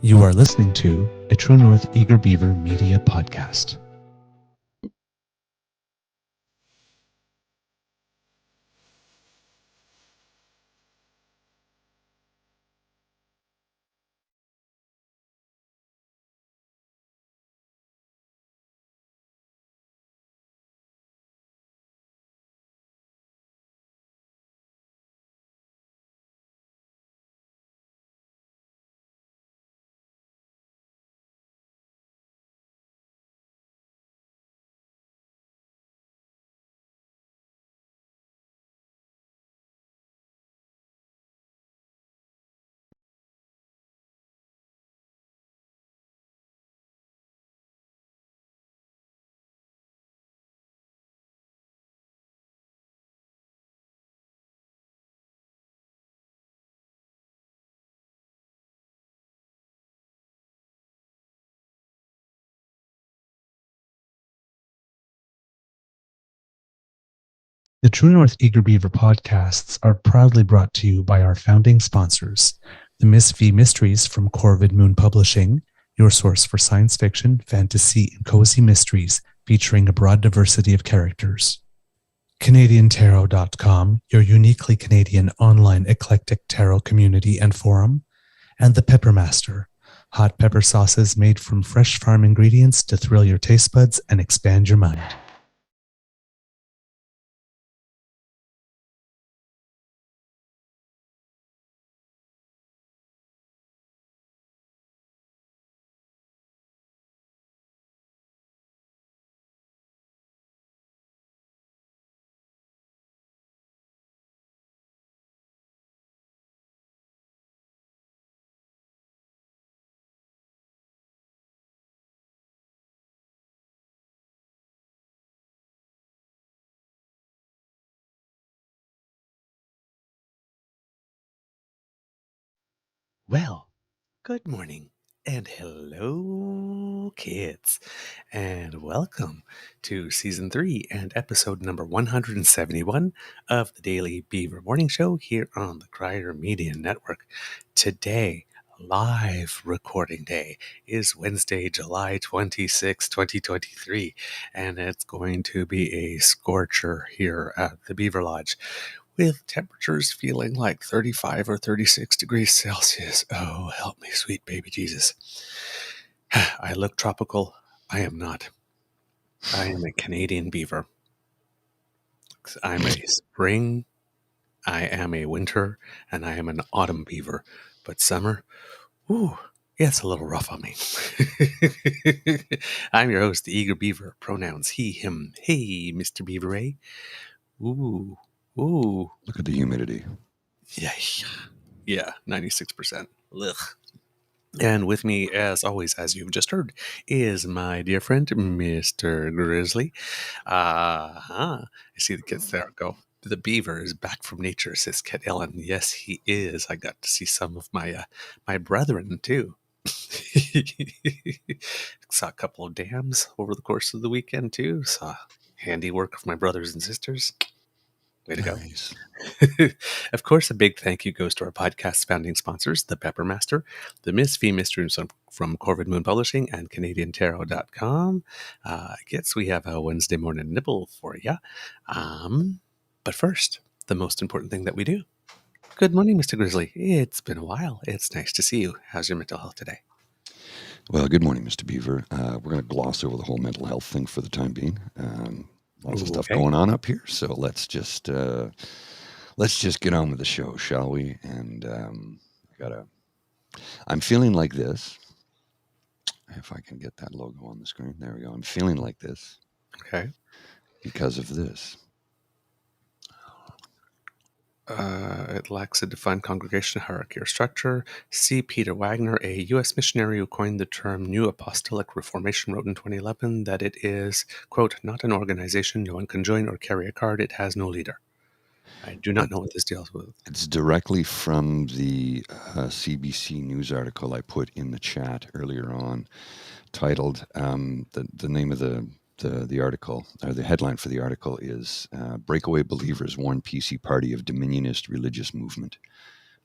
You are listening to a True North Eager Beaver Media Podcast. The True North Eager Beaver podcasts are proudly brought to you by our founding sponsors, the Miss V Mysteries from Corvid Moon Publishing, your source for science fiction, fantasy, and cozy mysteries featuring a broad diversity of characters. CanadianTarot.com, your uniquely Canadian online eclectic tarot community and forum, and the Peppermaster, hot pepper sauces made from fresh farm ingredients to thrill your taste buds and expand your mind. Well, good morning and hello, kids, and welcome to Season 3 and episode number 171 of the Daily Beaver Morning Show here on the Crier Media Network. Today, live recording day, is Wednesday, July 26, 2023, and it's going to be a scorcher here at the Beaver Lodge, with temperatures feeling like 35 or 36 degrees Celsius. Oh, help me, sweet baby Jesus. I look tropical. I am not. I am a Canadian beaver. I'm a spring, I am a winter, and I am an autumn beaver. But summer, ooh, yeah, it's a little rough on me. I'm your host, the Eager Beaver, pronouns he, him. Hey, Mr. Beaver, eh? Ooh, ooh. Look at the humidity. Yeah, 96%. Ugh. And with me, as always, as you've just heard, is my dear friend, Mr. Grizzly. I see the kids there go. The beaver is back from nature, says Ket Ellen. Yes, he is. I got to see some of my brethren, too. Saw a couple of dams over the course of the weekend, too. Saw handiwork of my brothers and sisters. Way to Nice. go. Of course, a big thank you goes to our podcast founding sponsors, the Peppermaster, the Miss V Mysteries from Corvid Moon Publishing, and CanadianTarot.com. I guess we have a Wednesday morning nibble for you. But first, the most important thing that we do. Good morning, Mr. Grizzly. It's been a while. It's nice to see you. How's your mental health today? Well, good morning, Mr. Beaver. We're going to gloss over the whole mental health thing for the time being. Lots of stuff going on up here, so let's just get on with the show, shall we? And I'm feeling like this. If I can get that logo on the screen, there we go. I'm feeling like this. Okay. Because of this. It lacks a defined congregation hierarchy or structure. C. Peter Wagner, a U.S. missionary who coined the term New Apostolic Reformation, wrote in 2011 that it is, quote, not an organization. No one can join or carry a card. It has no leader. I do not know what this deals with. It's directly from the CBC News article I put in the chat earlier on, titled, the name of the article, or the headline for the article is Breakaway Believers Warn PC Party of Dominionist Religious Movement.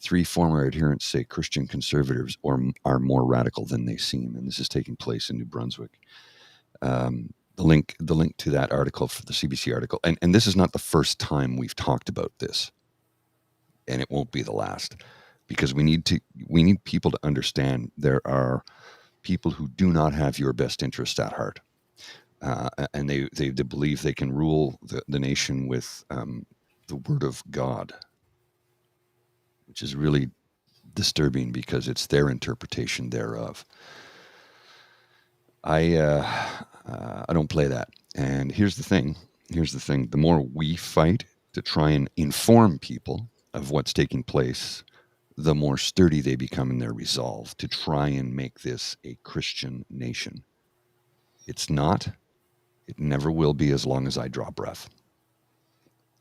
3 former adherents say Christian conservatives are more radical than they seem, and this is taking place in New Brunswick. The link to that article, for the CBC article, and this is not the first time we've talked about this, and it won't be the last, because we need people to understand there are people who do not have your best interest at heart, and they believe they can rule the nation with the word of God, which is really disturbing because it's their interpretation thereof. I don't play that. And here's the thing. The more we fight to try and inform people of what's taking place, the more sturdy they become in their resolve to try and make this a Christian nation. It's not. It never will be as long as I draw breath.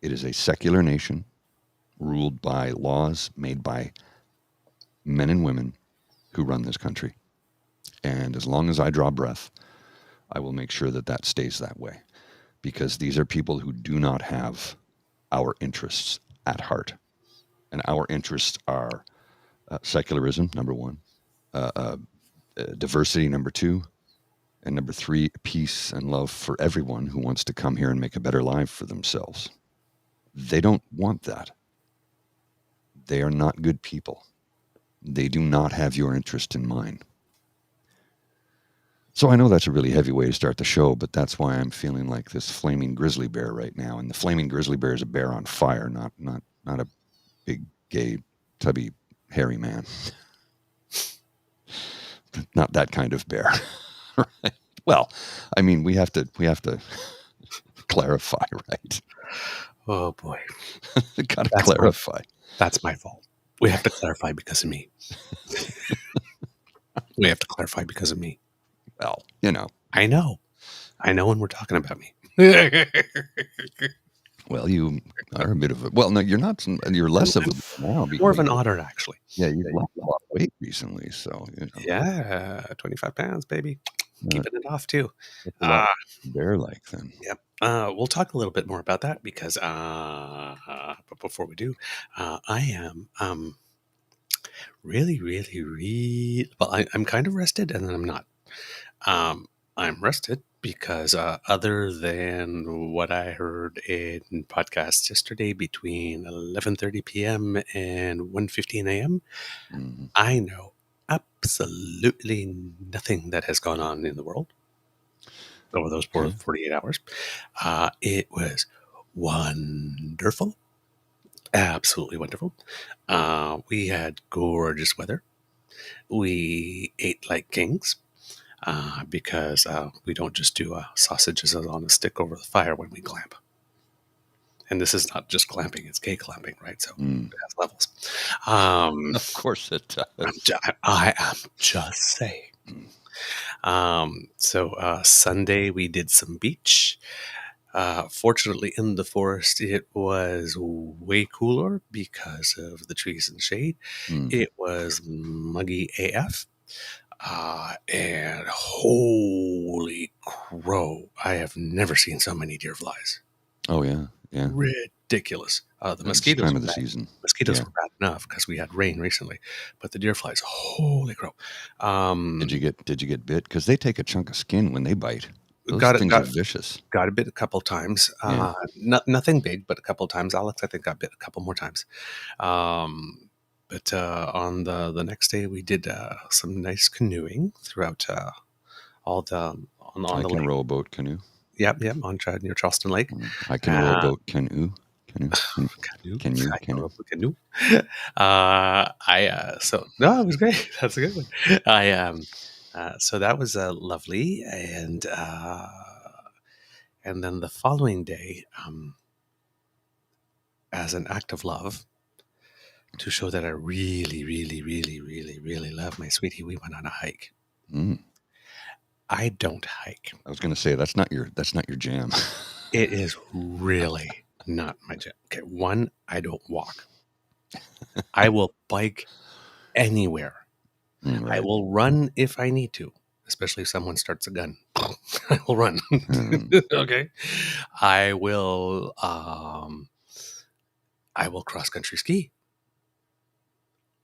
It is a secular nation ruled by laws made by men and women who run this country. And as long as I draw breath, I will make sure that stays that way, because these are people who do not have our interests at heart. And our interests are secularism, number one, diversity, number two, and number three, peace and love for everyone who wants to come here and make a better life for themselves. They don't want that. They are not good people. They do not have your interest in mind. So I know that's a really heavy way to start the show, but that's why I'm feeling like this flaming grizzly bear right now. And the flaming grizzly bear is a bear on fire, not a big, gay, tubby, hairy man. Not that kind of bear. Right? Well, I mean, we have to clarify, right? Oh boy. Gotta clarify. That's my fault. We have to clarify because of me. We have to clarify because of me. Well, I know when we're talking about me. Well, you are a bit of a... Well, no, you're not. You're less of a now. More of an otter, actually. Yeah, you've lost a lot of weight recently, so... Yeah, 25 pounds, baby. Keeping it off, too. Bear-like, then. Yep. We'll talk a little bit more about that, because... but before we do, I am... really... Well, I'm kind of rested, and then I'm not. I'm rested because other than what I heard in podcasts yesterday between 11:30 p.m. and 1:15 a.m., I know absolutely nothing that has gone on in the world over those 48 hours. It was wonderful. Absolutely wonderful. We had gorgeous weather. We ate like kings. Because we don't just do sausages on a stick over the fire when we glamp. And this is not just glamping, it's gay glamping, right? So it has levels. Of course it does. I am just saying. So Sunday we did some beach. Fortunately, in the forest, it was way cooler because of the trees and shade. It was muggy AF. And holy crow, I have never seen so many deer flies. Oh, yeah. Ridiculous. The mosquitoes time of the season. Mosquitoes were bad enough because we had rain recently, but the deer flies, holy crow. Did you get bit? Because they take a chunk of skin when they bite. Those things are vicious. Got a bit a couple times. Nothing big, but a couple times. Alex, I think, got bit a couple more times. But on the next day, we did some nice canoeing throughout all the on the I lake. can row a boat canoe. Yep, on near Charleston Lake. I can row a boat canoe. Canoe. So no, it was great. That's a good one. So that was lovely, and then the following day, as an act of love, to show that I really, really, really, really, really love my sweetie, we went on a hike. I don't hike. I was going to say that's not your jam. It is really not my jam. Okay, one, I don't walk. I will bike anywhere. Right. I will run if I need to, especially if someone starts a gun. I will run. Okay, I will cross country ski.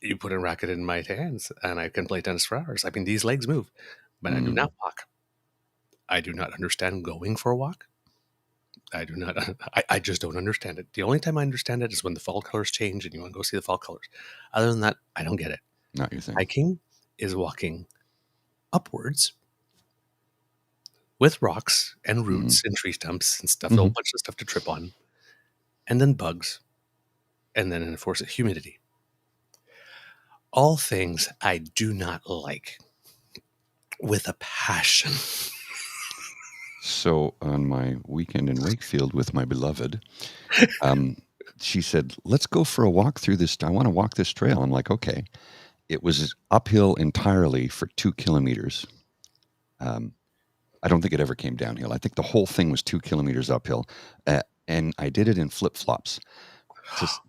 You put a racket in my hands, and I can play tennis for hours. I mean, these legs move, but I do not walk. I do not understand going for a walk. I do not. I just don't understand it. The only time I understand it is when the fall colors change and you want to go see the fall colors. Other than that, I don't get it. Not your thing. Hiking is walking upwards with rocks and roots and tree stumps and stuff, a whole bunch of stuff to trip on, and then bugs, and then, of course, humidity. All things I do not like with a passion. So on my weekend in Wakefield with my beloved, she said, let's go for a walk through this. I want to walk this trail. I'm like, okay. It was uphill entirely for 2 kilometers. I don't think it ever came downhill. I think the whole thing was 2 kilometers uphill. And I did it in flip-flops.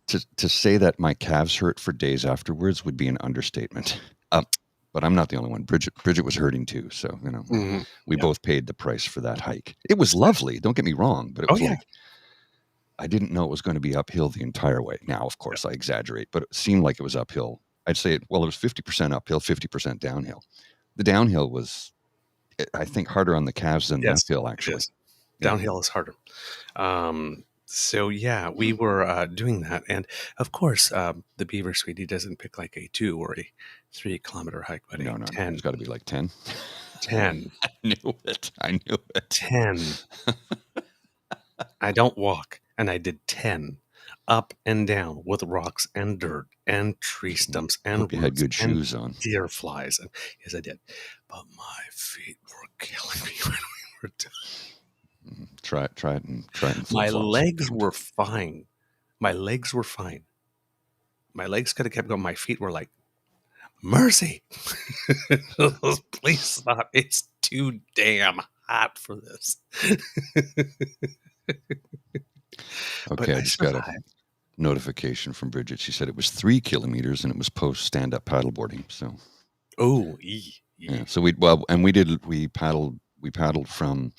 To say that my calves hurt for days afterwards would be an understatement. But I'm not the only one. Bridget was hurting too. So, we both paid the price for that hike. It was lovely. Don't get me wrong. But it was like, I didn't know it was going to be uphill the entire way. Now, of course, I exaggerate, but it seemed like it was uphill. I'd say, it was 50% uphill, 50% downhill. The downhill was, I think, harder on the calves than the uphill, actually. Downhill is harder. So, we were doing that. And, of course, the Beaver Sweetie doesn't pick like a 2 or a 3 kilometer hike, but no, 10. It's got to be like 10. 10. I knew it. 10. I don't walk. And I did 10 up and down with rocks and dirt and tree stumps and Hope you had good shoes on. Deer flies. And yes, I did. But my feet were killing me when we were done. Try it and my legs were fine. My legs could have kept going. My feet were like, mercy. Please stop. It's too damn hot for this. Okay, I just got a notification from Bridget. She said it was 3 kilometers and it was post stand-up paddleboarding. So, yeah. So we paddled from.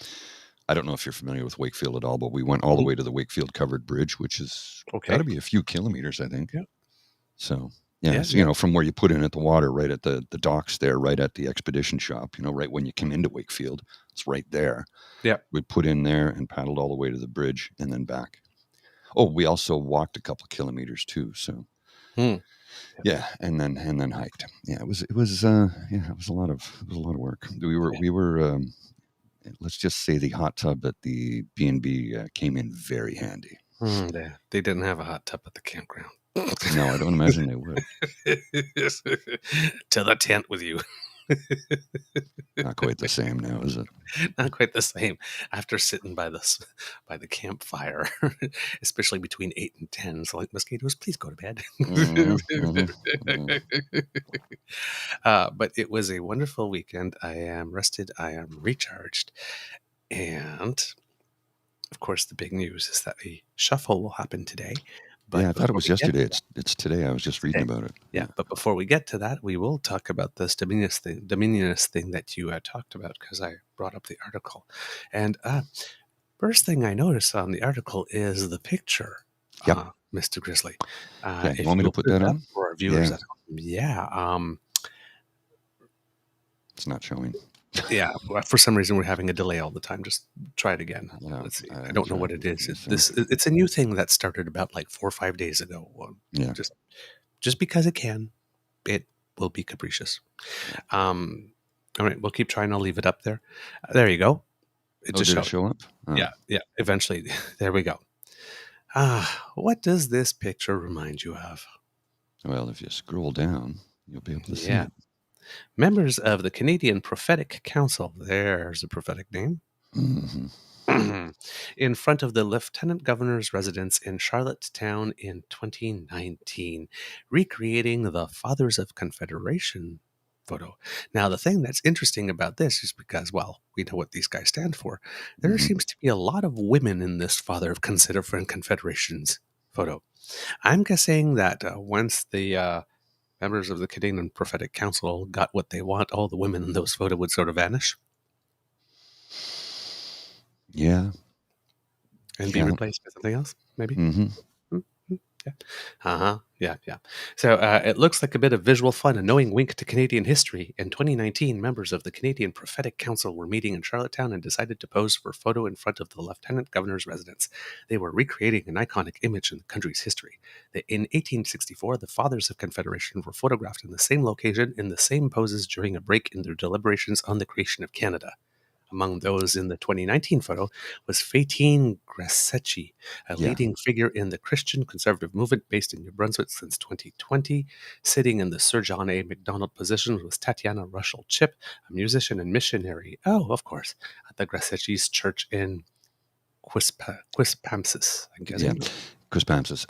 I don't know if you're familiar with Wakefield at all, but we went all the way to the Wakefield Covered Bridge, which is got to be a few kilometers, I think. Yeah. So, from where you put in at the water, right at the docks there, right at the expedition shop, right when you come into Wakefield, it's right there. Yeah. We put in there and paddled all the way to the bridge and then back. Oh, we also walked a couple of kilometers too. So, yeah, and then hiked. Yeah, it was a lot of work. We were. Let's just say the hot tub at the B&B came in very handy. They didn't have a hot tub at the campground. No, I don't imagine they would. To the tent with you. Not quite the same now, is it? Not quite the same. After sitting by the campfire, especially between 8 and 10, so like, mosquitoes, please go to bed. But it was a wonderful weekend. I am rested. I am recharged. And, of course, the big news is that a shuffle will happen today. But I thought it was yesterday. It's today. I was just reading about it. Yeah, but before we get to that, we will talk about this Dominionist thing that you talked about, because I brought up the article. And first thing I noticed on the article is the picture, Mr. Grizzly. You want me to put that on? For our viewers at home. Yeah. It's not showing. Yeah, for some reason we're having a delay all the time. Just try it again. Let's see. I don't know what it is. It's a new thing that started about like 4 or 5 days ago. Just because it will be capricious. All right, we'll keep trying. I'll leave it up there. There you go. It just show up. Oh. Yeah. Eventually, there we go. What does this picture remind you of? Well, if you scroll down, you'll be able to see it. Members of the Canadian Prophetic Council, there's a prophetic name, in front of the Lieutenant Governor's residence in Charlottetown in 2019, recreating the Fathers of Confederation photo. Now, the thing that's interesting about this is because, well, we know what these guys stand for. There seems to be a lot of women in this Father of Confederation's photo. I'm guessing that once the members of the Canadian Prophetic Council got what they want, all the women in those photos would sort of vanish. Yeah. And be replaced by something else, maybe? Yeah. So it looks like a bit of visual fun, a knowing wink to Canadian history. In 2019, members of the Canadian Prophetic Council were meeting in Charlottetown and decided to pose for a photo in front of the Lieutenant Governor's residence. They were recreating an iconic image in the country's history. In 1864, the Fathers of Confederation were photographed in the same location in the same poses during a break in their deliberations on the creation of Canada. Among those in the 2019 photo was Faytene Grasseschi, a leading figure in the Christian conservative movement based in New Brunswick since 2020. Sitting in the Sir John A. Macdonald position was Tatiana Russell Chip, a musician and missionary, of course, at the Grasseschi's church in Quispamsis, I'm guessing. Yeah. Quispamsis.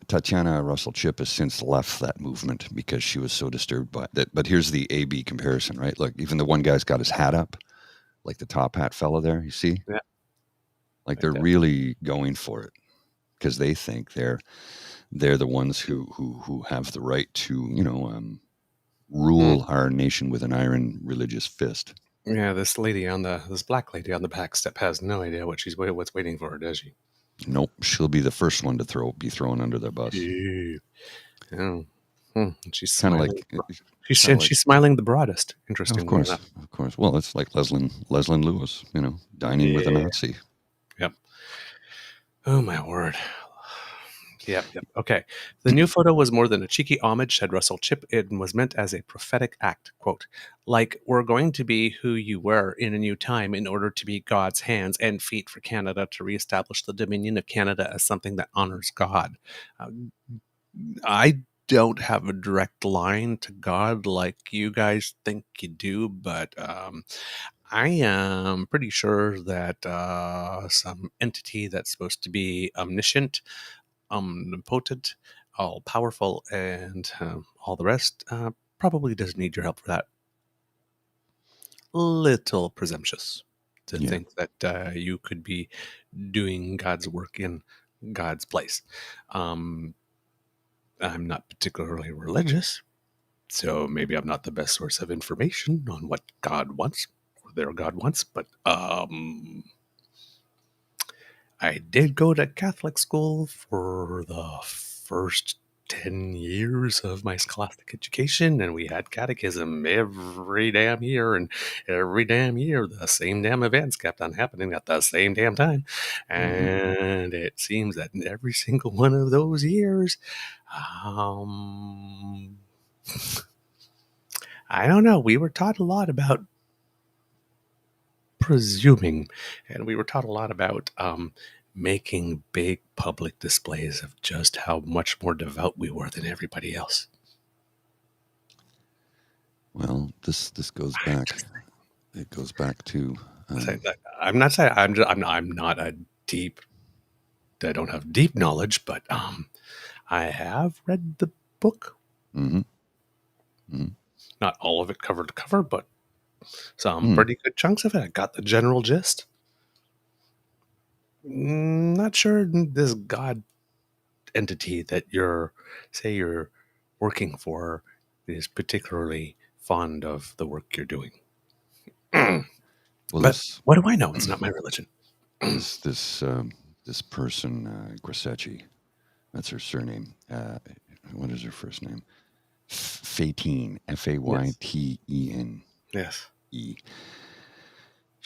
Tatiana Russell Chip has since left that movement because she was so disturbed by that. But here's the A-B comparison, right? Look, even the one guy's got his hat up, like the top hat fella there, you see? Yeah. Like they're really going for it because they think they're the ones who have the right to, rule our nation with an iron religious fist. Yeah, this black lady on the back step has no idea what's waiting for her, does she? Nope, she'll be the first one to be thrown under the bus. Yeah. She's kind of smiling. like She's smiling the broadest. Interesting. Of course. Well, it's like Leslyn Lewis, dining with a Nazi. Yep. Oh my word. Yep. Okay. The new photo was more than a cheeky homage, said Russell Chip. It was meant as a prophetic act. Quote, like, we're going to be who you were in a new time in order to be God's hands and feet for Canada to reestablish the Dominion of Canada as something that honors God. I don't have a direct line to God like you guys think you do, but I am pretty sure that some entity that's supposed to be omniscient, omnipotent, all powerful, and all the rest probably doesn't need your help for that. Little presumptuous to think that you could be doing God's work in God's place. I'm not particularly religious, so maybe I'm not the best source of information on what God wants or their God wants, but I did go to Catholic school for the first 10 years of my scholastic education, and we had catechism every damn year, and every damn year the same damn events kept on happening at the same damn time. And it seems that in every single one of those years, I don't know, we were taught a lot about presuming, and we were taught a lot about making big public displays of just how much more devout we were than everybody else. Well, this goes back. It goes back to. I'm not saying I'm not a deep. I don't have deep knowledge, but I have read the book. Not all of it cover to cover, but some pretty good chunks of it. I got the general gist. Not sure this God entity that you're working for is particularly fond of the work you're doing. Well, but what do I know? It's not my religion. This person, Grasseschi, that's her surname. What is her first name? Faytene, Faytene. Yes.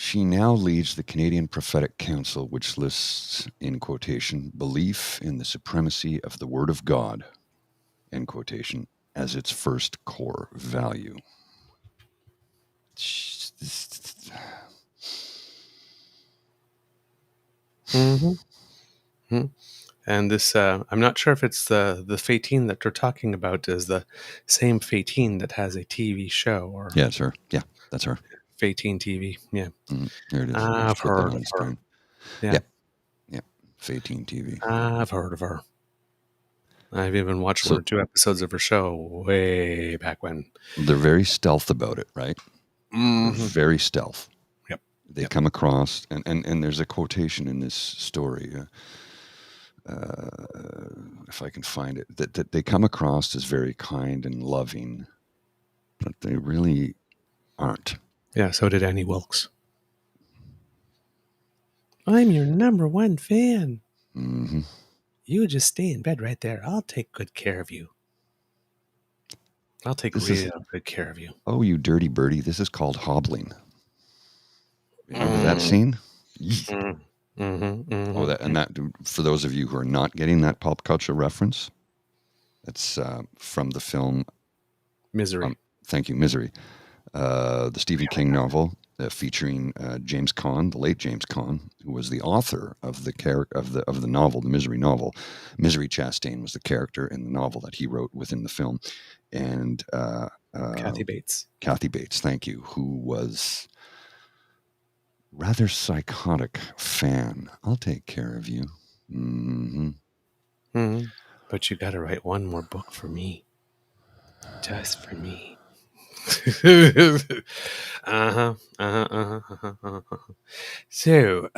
She now leads the Canadian Prophetic Council, which lists, in quotation, belief in the supremacy of the Word of God, end quotation, as its first core value. And this, I'm not sure if it's the Faytene that they're talking about is the same Faytene that has a TV show. Or yeah, it's her. Yeah, that's her. Faytene TV. Yeah. There it is. I've heard of her. Yeah. Faytene TV. I've heard of her. I've even watched 1 or 2 episodes of her show way back when. They're very stealth about it, right? Very stealth. Yep. They come across, and there's a quotation in this story, if I can find it, that they come across as very kind and loving, but they really aren't. Yeah, so did Annie Wilkes. I'm your #1 fan. You just stay in bed right there. I'll take good care of you. I'll take real good care of you. Oh, you dirty birdie. This is called hobbling. Remember that scene? Oh, that for those of you who are not getting that pop culture reference, it's from the film Misery. Thank you, Misery. The Stephen King novel featuring James Caan, the late James Caan, who was the author of the novel, the Misery novel. Misery Chastain was the character in the novel that he wrote within the film, and Kathy Bates. Kathy Bates, thank you, who was rather psychotic fan. I'll take care of you. But you got to write one more book for me, just for me. So,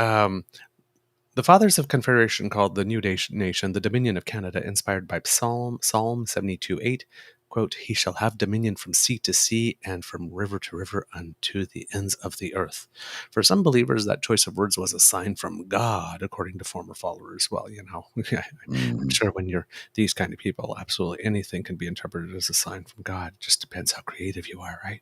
the Fathers of Confederation called the new nation the Dominion of Canada, inspired by Psalm 72:8. Quote, "He shall have dominion from sea to sea and from river to river unto the ends of the earth." For some believers, that choice of words was a sign from God, according to former followers. Well, I'm sure when you're these kind of people, absolutely anything can be interpreted as a sign from God. It just depends how creative you are, right?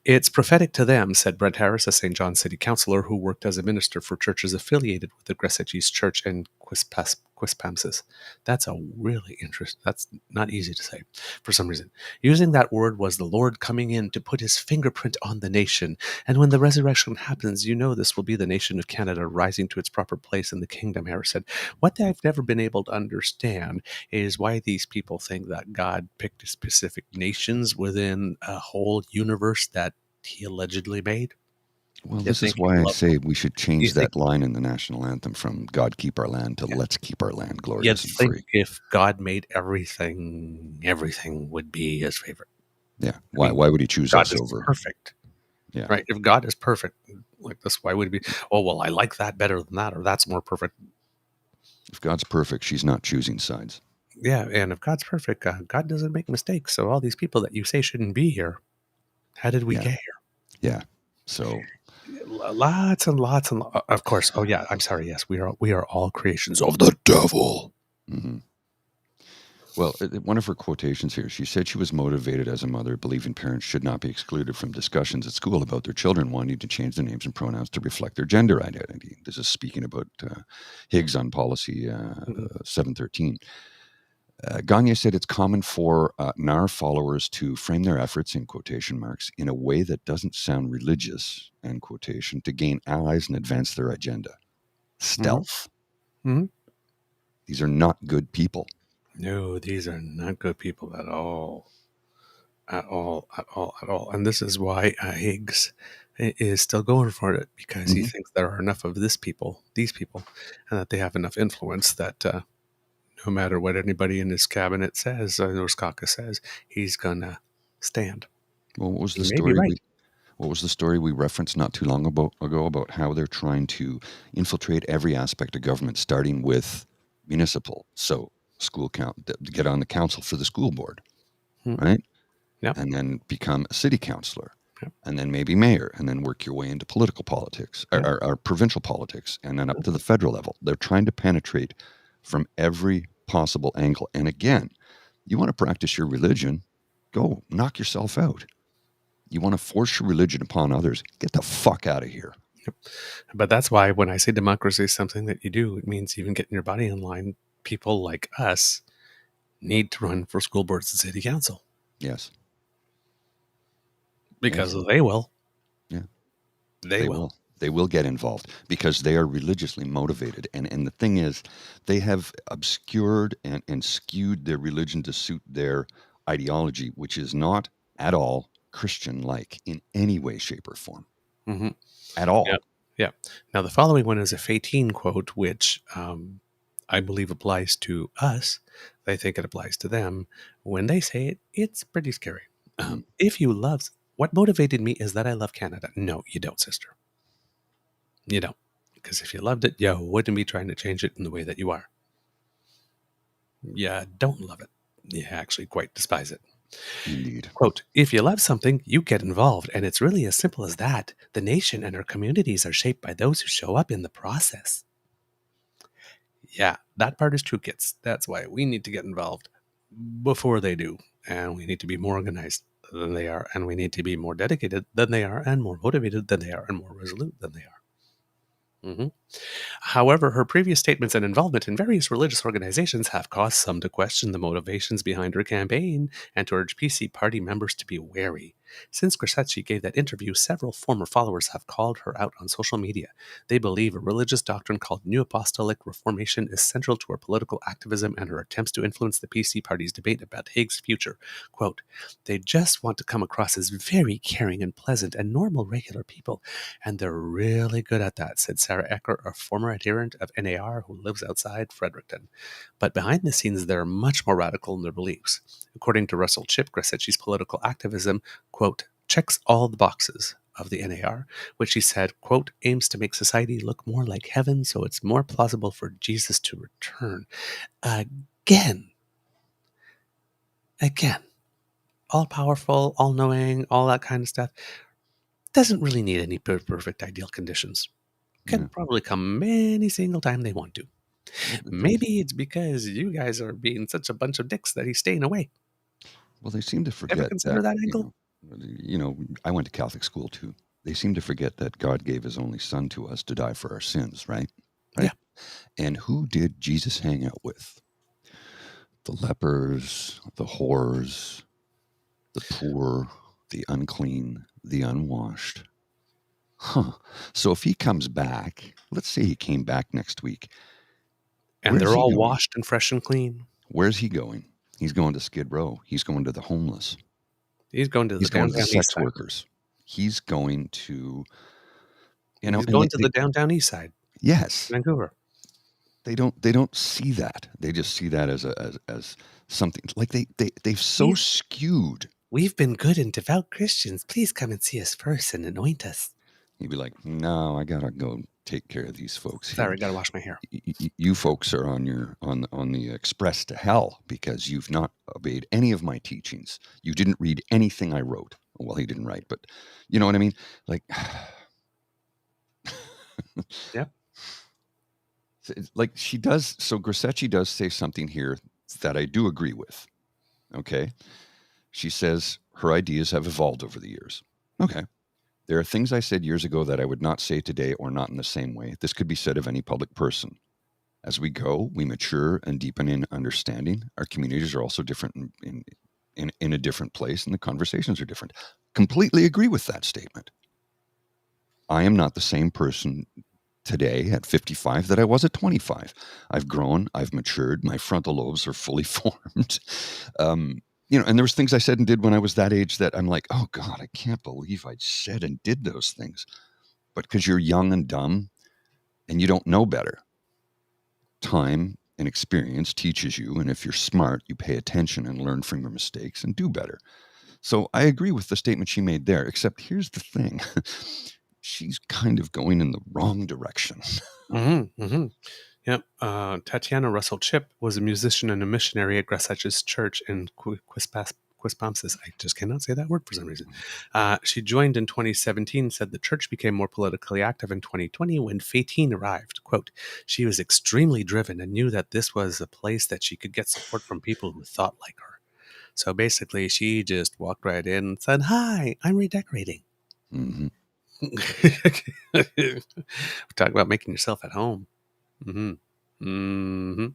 It's prophetic to them, said Brent Harris, a St. John City councillor who worked as a minister for churches affiliated with the Grasseschi's church in Quispamsis. That's a really interesting, that's not easy to say for some reason. Using that word was the Lord coming in to put his fingerprint on the nation. And when the resurrection happens, this will be the nation of Canada rising to its proper place in the kingdom, Harris said. What I've never been able to understand is why these people think that God picked specific nations within a whole universe that he allegedly made. Well, this is why I say we should change that line in the national anthem from God keep our land to let's keep our land glorious and free. If God made everything would be his favorite. Yeah. Why would he choose us over? God is perfect. Yeah. Right. If God is perfect like this, why would he be, oh, well, I like that better than that, or that's more perfect. If God's perfect, she's not choosing sides. Yeah. And if God's perfect, God doesn't make mistakes. So all these people that you say shouldn't be here, how did we get here? Yeah. So lots and lots and of course. Oh yeah, I'm sorry. Yes, we are all creations of the devil. Well, one of her quotations here, she said she was motivated as a mother, believing parents should not be excluded from discussions at school about their children wanting to change their names and pronouns to reflect their gender identity. This is speaking about Higgs on policy 713. Gagne said it's common for NAR followers to frame their efforts, in quotation marks, in a way that doesn't sound religious, end quotation, to gain allies and advance their agenda. Stealth. These are not good people. No, these are not good people at all. At all. And this is why Higgs is still going for it, because he thinks there are enough of these people, and that they have enough influence that no matter what anybody in his cabinet says, or his caucus says, he's gonna stand. Well, what was the story? What was the story we referenced not too long ago about how they're trying to infiltrate every aspect of government, starting with municipal, so school get on the council for the school board, right? Yep. And then become a city councillor, and then maybe mayor, and then work your way into political politics, or provincial politics, and then up to the federal level. They're trying to penetrate from every possible angle. And again, you want to practice your religion, go knock yourself out. You want to force your religion upon others, get the fuck out of here. But that's why when I say democracy is something that you do, it means even getting your body in line. People like us need to run for school boards and city council. Yes. Because they will. Yeah. They will. They will get involved because they are religiously motivated. And the thing is, they have obscured and skewed their religion to suit their ideology, which is not at all Christian-like in any way, shape, or form. At all. Yeah. Now, the following one is a Faytene quote, which I believe applies to us. They think it applies to them. When they say it, it's pretty scary. If you love... What motivated me is that I love Canada. No, you don't, sister. You don't. Because if you loved it, you wouldn't be trying to change it in the way that you are. You don't love it. You actually quite despise it. Indeed. Quote, if you love something, you get involved, and it's really as simple as that. The nation and our communities are shaped by those who show up in the process. Yeah, that part is true, kids. That's why we need to get involved before they do. And we need to be more organized than they are. And we need to be more dedicated than they are, and more motivated than they are, and more resolute than they are. Mm-hmm. However, her previous statements and involvement in various religious organizations have caused some to question the motivations behind her campaign and to urge PC party members to be wary. Since Grasseschi gave that interview, several former followers have called her out on social media. They believe a religious doctrine called New Apostolic Reformation is central to her political activism and her attempts to influence the PC party's debate about Hague's future. Quote, they just want to come across as very caring and pleasant and normal regular people, and they're really good at that, said Sarah Ecker, a former adherent of NAR who lives outside Fredericton. But behind the scenes, they're much more radical in their beliefs. According to Russell Chipp, Grasseschi's political activism, quote, checks all the boxes of the NAR, which he said, quote, aims to make society look more like heaven so it's more plausible for Jesus to return. Again, all-powerful, all-knowing, all that kind of stuff, doesn't really need any perfect ideal conditions. Can probably come any single time they want to. Maybe it's because you guys are being such a bunch of dicks that he's staying away. Well, they seem to forget Ever consider that angle? I went to Catholic school too. They seem to forget that God gave his only son to us to die for our sins, right? Yeah. And who did Jesus hang out with? The lepers, the whores, the poor, the unclean, the unwashed. Huh. So if he comes back, let's say he came back next week. And they're all washed and fresh and clean. Where's he going? He's going to Skid Row. He's going to the homeless. He's going to the downtown sex workers. He's going to, he's going to the downtown east side. Yes, Vancouver. They don't see that. They just see that as something like they've so skewed. We've been good and devout Christians. Please come and see us first and anoint us. You'd be like, no, I gotta go take care of these folks. Sorry, gotta wash my hair. You folks are on the express to hell because you've not obeyed any of my teachings. You didn't read anything I wrote. Well, he didn't write, but you know what I mean? Like, yeah. Like she does. So Grasseschi does say something here that I do agree with. Okay. She says her ideas have evolved over the years. Okay. There are things I said years ago that I would not say today or not in the same way. This could be said of any public person. As we go, we mature and deepen in understanding. Our communities are also different in a different place, and the conversations are different. Completely agree with that statement. I am not the same person today at 55 that I was at 25. I've grown, I've matured, my frontal lobes are fully formed. And there was things I said and did when I was that age that I'm like, oh God, I can't believe I said and did those things. But because you're young and dumb and you don't know better, time and experience teaches you. And if you're smart, you pay attention and learn from your mistakes and do better. So I agree with the statement she made there, except here's the thing. She's kind of going in the wrong direction. Mm-hmm, mm-hmm. Yep. Tatiana Russell Chipp was a musician and a missionary at Grasseschi's church in Quispamsis. I just cannot say that word for some reason. She joined in 2017, said the church became more politically active in 2020 when Faytene arrived. Quote, she was extremely driven and knew that this was a place that she could get support from people who thought like her. So basically, she just walked right in and said, hi, I'm redecorating. Mm-hmm. Talk about making yourself at home. Mm-hmm. Mm-hmm.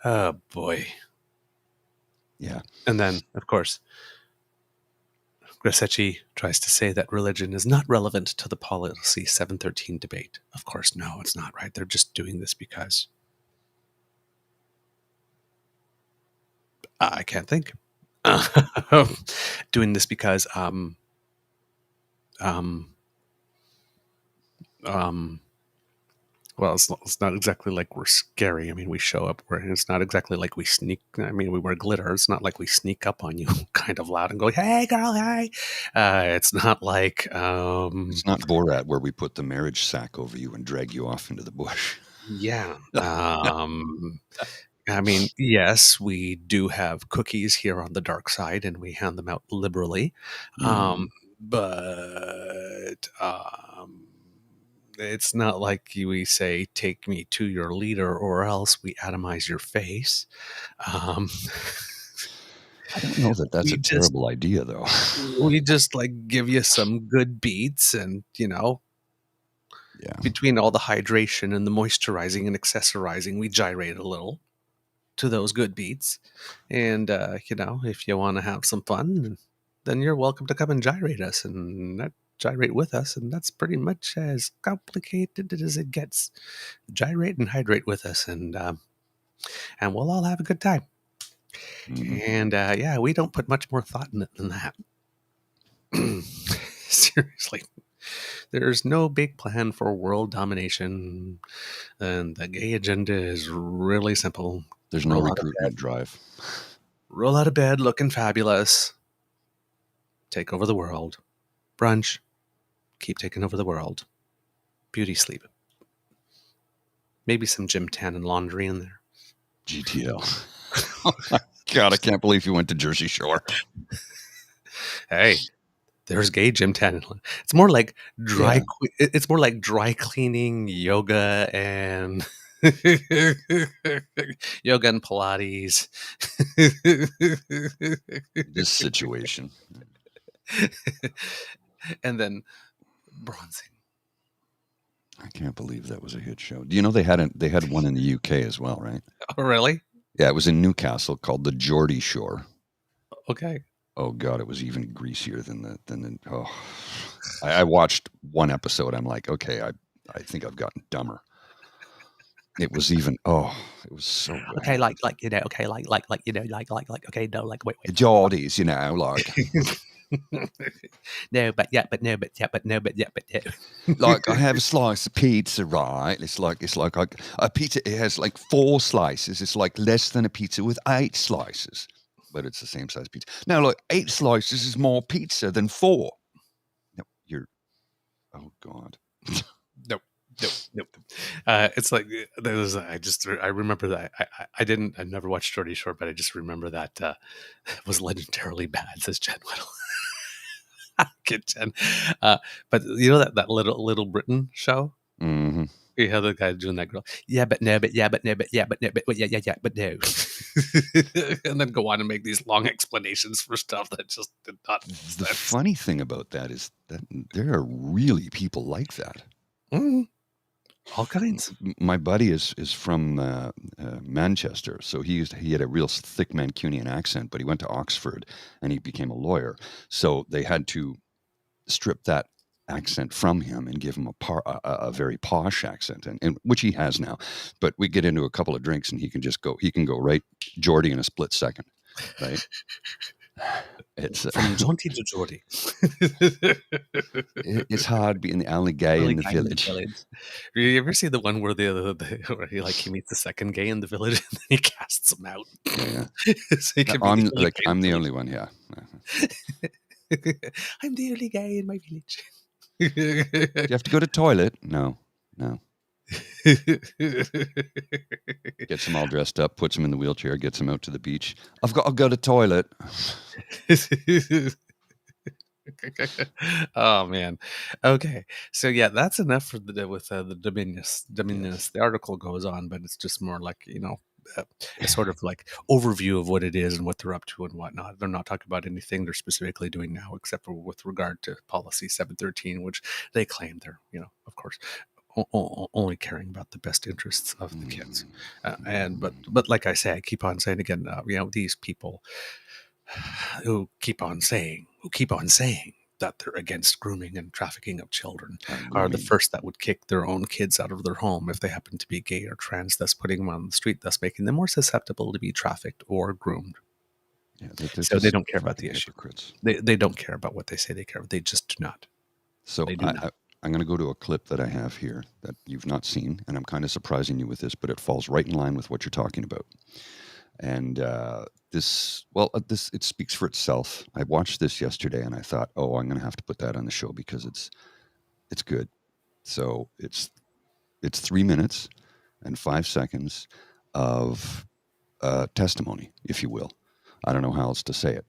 Oh boy. Yeah. And then, of course, Grasseschi tries to say that religion is not relevant to the policy 713 debate. Of course, no, it's not, right? They're just doing this because I can't think. Doing this because well, it's not exactly like we're scary. I mean, we show up. It's not exactly like we sneak. I mean, we wear glitter. It's not like we sneak up on you kind of loud and go, hey, girl, hey. It's not like... it's not Borat where we put the marriage sack over you and drag you off into the bush. Yeah. I mean, yes, we do have cookies here on the dark side, and we hand them out liberally. But it's not like we say, take me to your leader or else we atomize your face. I don't know that that's a terrible idea, though. We just like give you some good beats and, between all the hydration and the moisturizing and accessorizing, we gyrate a little to those good beats. And, if you want to have some fun, then you're welcome to come and gyrate us and gyrate with us. And that's pretty much as complicated as it gets. Gyrate and hydrate with us, and we'll all have a good time. And we don't put much more thought in it than that. Seriously. There's no big plan for world domination, and the gay agenda is really simple. There's no recruitment drive. Roll out of bed looking fabulous. Take over the world. Brunch. Keep taking over the world. Beauty sleep. Maybe some gym tan and laundry in there. GTL. Oh my God, I can't believe you went to Jersey Shore. Hey, there's gay gym tan. It's more like It's more like dry cleaning, yoga, and yoga and Pilates. This situation. And then bronzing. I can't believe that was a hit show. Do you know they had one in the UK as well, right? Oh, really? Yeah, it was in Newcastle called the Geordie Shore. Okay. Oh God, it was even greasier than the. I watched one episode. I'm like, okay, I think I've gotten dumber. It was even. It was so bad. Okay, like okay, no, like wait. Geordies, like. No, but no. Like I have a slice of pizza, right? It's like a pizza. It has like 4 slices. It's like less than a pizza with 8 slices. But it's the same size pizza. Now, look, 8 slices is more pizza than 4. No, oh God. Nope. It's like I remember that I never watched Geordie Shore, but I just remember that it was legendarily bad, says Jen Whittle. Kid Jen. But you know that Little Britain show? Mm-hmm. You have the guy doing that girl. Yeah, but no. And then go on and make these long explanations for stuff that just did not. The funny thing about that is that there are really people like that. Mm. All kinds. My buddy is from Manchester, so he had a real thick Mancunian accent, but he went to Oxford and he became a lawyer. So they had to strip that accent from him and give him a very posh accent, and which he has now. But we get into a couple of drinks and he can go right Geordie in a split second, right? It's from Jaunty to Geordie. It's hard being the only gay in the village. You ever see the one where where he meets the second gay in the village and then he casts him out? Yeah. So I'm the only one. Yeah. I'm the only guy in my village. Do you have to go to toilet? No. Gets him all dressed up, puts him in the wheelchair, gets him out to the beach. I've got to go to toilet. Oh man. Okay. So yeah, that's enough for the Dominionists. Yes. The article goes on, but it's just more like, a sort of like overview of what it is and what they're up to and whatnot. They're not talking about anything they're specifically doing now, except for with regard to policy 713, which they claim they're, of course, only caring about the best interests of the kids. But like I say, I keep on saying again, these people who keep on saying that they're against grooming and trafficking of children are the first that would kick their own kids out of their home if they happen to be gay or trans, thus putting them on the street, thus making them more susceptible to be trafficked or groomed. Yeah, so they don't care about the issue. Hypocrites. They don't care about what they say they care about. They just do not. So I'm going to go to a clip that I have here that you've not seen, and I'm kind of surprising you with this, but it falls right in line with what you're talking about. And this it speaks for itself. I watched this yesterday, and I thought, I'm going to have to put that on the show because it's good. So it's 3 minutes and 5 seconds of testimony, if you will. I don't know how else to say it.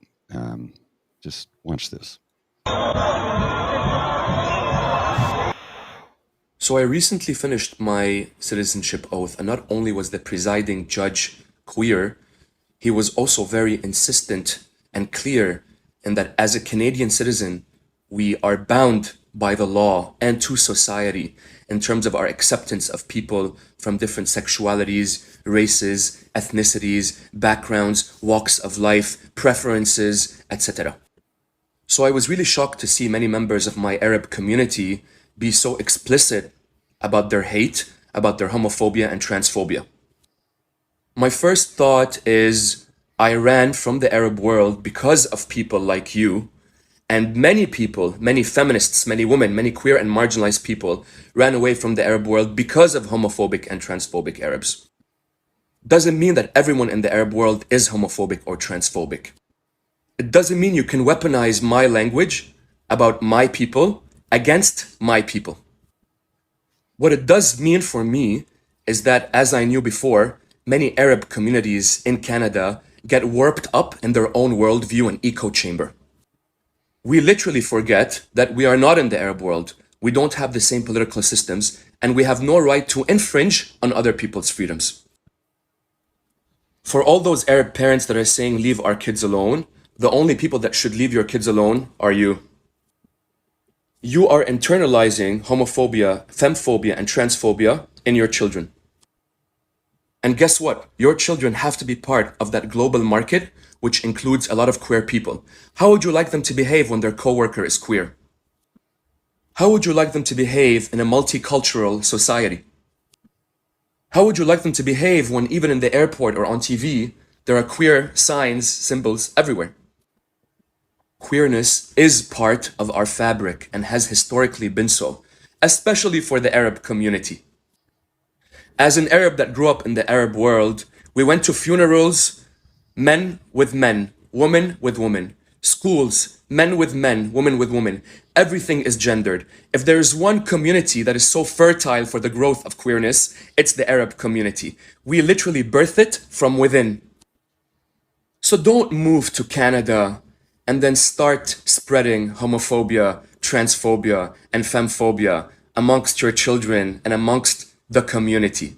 Just watch this. So I recently finished my citizenship oath, and not only was the presiding judge queer, he was also very insistent and clear in that as a Canadian citizen, we are bound by the law and to society in terms of our acceptance of people from different sexualities, races, ethnicities, backgrounds, walks of life, preferences, etc. So I was really shocked to see many members of my Arab community be so explicit about their hate, about their homophobia and transphobia. My first thought is I ran from the Arab world because of people like you, and many people, many feminists, many women, many queer and marginalized people ran away from the Arab world because of homophobic and transphobic Arabs. Doesn't mean that everyone in the Arab world is homophobic or transphobic. It doesn't mean you can weaponize my language about my people against my people. What it does mean for me is that, as I knew before, many Arab communities in Canada get warped up in their own worldview and echo chamber. We literally forget that we are not in the Arab world. We don't have the same political systems, and we have no right to infringe on other people's freedoms. For all those Arab parents that are saying leave our kids alone, the only people that should leave your kids alone are you. You are internalizing homophobia, femphobia, and transphobia in your children. And guess what? Your children have to be part of that global market, which includes a lot of queer people. How would you like them to behave when their coworker is queer? How would you like them to behave in a multicultural society? How would you like them to behave when even in the airport or on TV, there are queer signs, symbols everywhere? Queerness is part of our fabric and has historically been so, especially for the Arab community. As an Arab that grew up in the Arab world, we went to funerals, men with men, women with women, schools, men with men, women with women. Everything is gendered. If there is one community that is so fertile for the growth of queerness, it's the Arab community. We literally birth it from within. So don't move to Canada and then start spreading homophobia, transphobia, and femphobia amongst your children and amongst the community.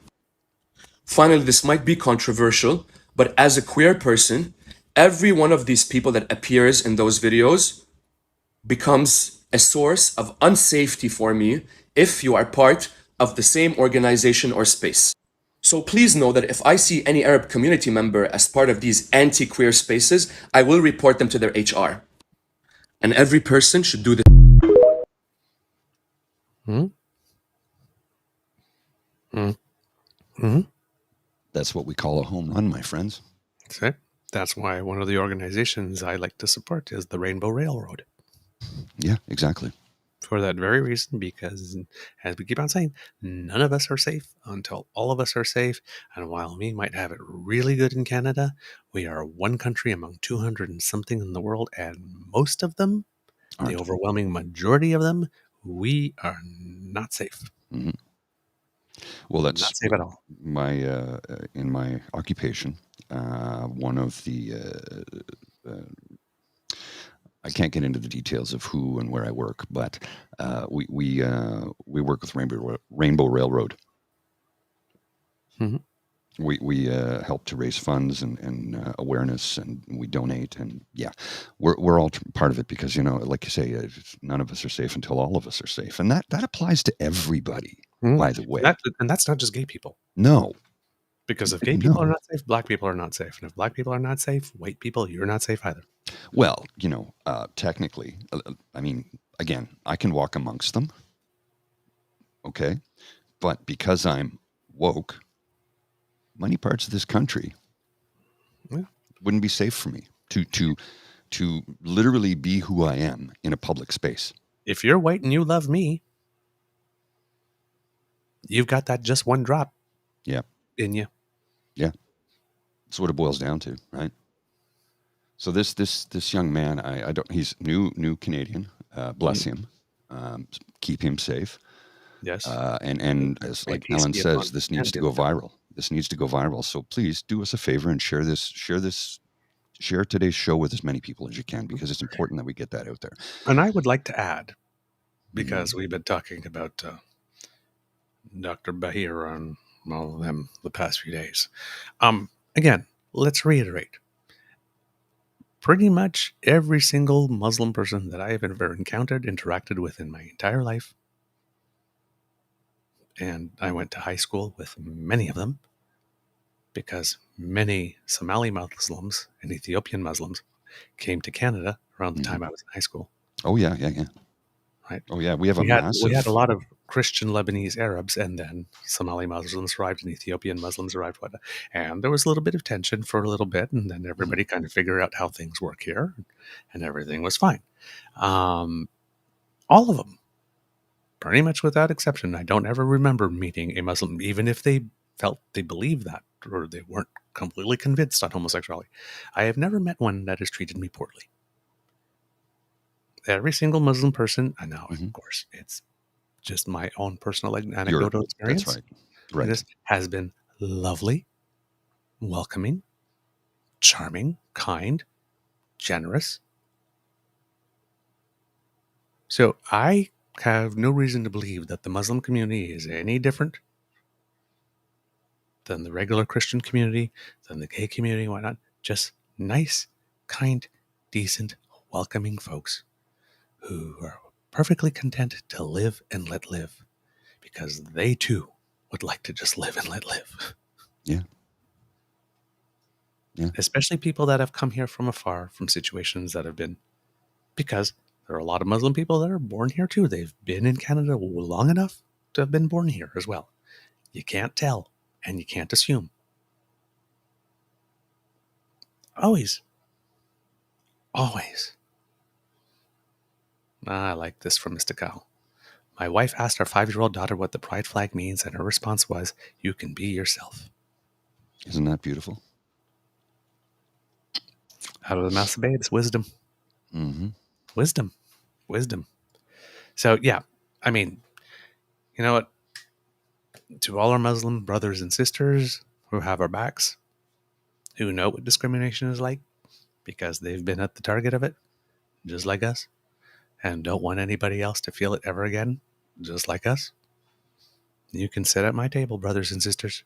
Finally, this might be controversial, but as a queer person, every one of these people that appears in those videos becomes a source of unsafety for me if you are part of the same organization or space. So please know that if I see any Arab community member as part of these anti-queer spaces, I will report them to their HR. And every person should do this. That's what we call a home run, my friends. That's it. That's why one of the organizations I like to support is the Rainbow Railroad. Yeah, exactly. For that very reason, because as we keep on saying, none of us are safe until all of us are safe. And while we might have it really good in Canada, we are one country among 200 and something in the world, and most of them, the overwhelming majority of them, we are not safe. Mm-hmm. Well, that's not safe at all. My in my occupation, one of the I can't get into the details of who and where I work, but we work with Rainbow Railroad. Mm-hmm. We help to raise funds and awareness, and we donate, and yeah, we're all part of it because, you know, like you say, none of us are safe until all of us are safe, and that applies to everybody. By the way, and that's not just gay people. No, because if gay people are not safe, black people are not safe, and if black people are not safe, white people, you're not safe either. Well, you know, technically, I mean, again, I can walk amongst them, okay, but because I'm woke, many parts of this country wouldn't be safe for me to literally be who I am in a public space. If you're white and you love me, you've got that just one drop in you. Yeah. That's what it boils down to, right? So this young man, I don't, he's new Canadian, bless him, keep him safe. Yes. And as like Ellen says, this needs to go viral. This needs to go viral. So please do us a favor and share today's show with as many people as you can, because it's important that we get that out there. And I would like to add, because we've been talking about Dr. Bahir and all of them the past few days. Again, let's reiterate. Pretty much every single Muslim person that I have ever encountered, interacted with in my entire life, and I went to high school with many of them, because many Somali Muslims and Ethiopian Muslims came to Canada around the time I was in high school. Oh, yeah. Right. Oh, yeah. We have we had a lot of Christian Lebanese Arabs, and then Somali Muslims arrived, and Ethiopian Muslims arrived, and there was a little bit of tension for a little bit, and then everybody kind of figured out how things work here, and everything was fine. All of them, pretty much without exception. I don't ever remember meeting a Muslim, even if they felt they believed that, or they weren't completely convinced on homosexuality. I have never met one that has treated me poorly. Every single Muslim person, I know, of course, it's just my own personal anecdotal experience. That's right. This has been lovely, welcoming, charming, kind, generous. So I have no reason to believe that the Muslim community is any different than the regular Christian community, than the gay community, whatnot. Just nice, kind, decent, welcoming folks who are perfectly content to live and let live, because they too would like to just live and let live. Yeah. Especially people that have come here from afar, from situations that have been, because there are a lot of Muslim people that are born here too. They've been in Canada long enough to have been born here as well. You can't tell, and you can't assume. Always. I like this from Mr. Kyle. My wife asked our 5-year-old daughter what the pride flag means, and her response was, "You can be yourself." Isn't that beautiful? Out of the mouth of babes, wisdom. Wisdom. So, yeah, I mean, you know what? To all our Muslim brothers and sisters who have our backs, who know what discrimination is like, because they've been at the target of it, just like us, and don't want anybody else to feel it ever again, just like us, you can sit at my table, brothers and sisters.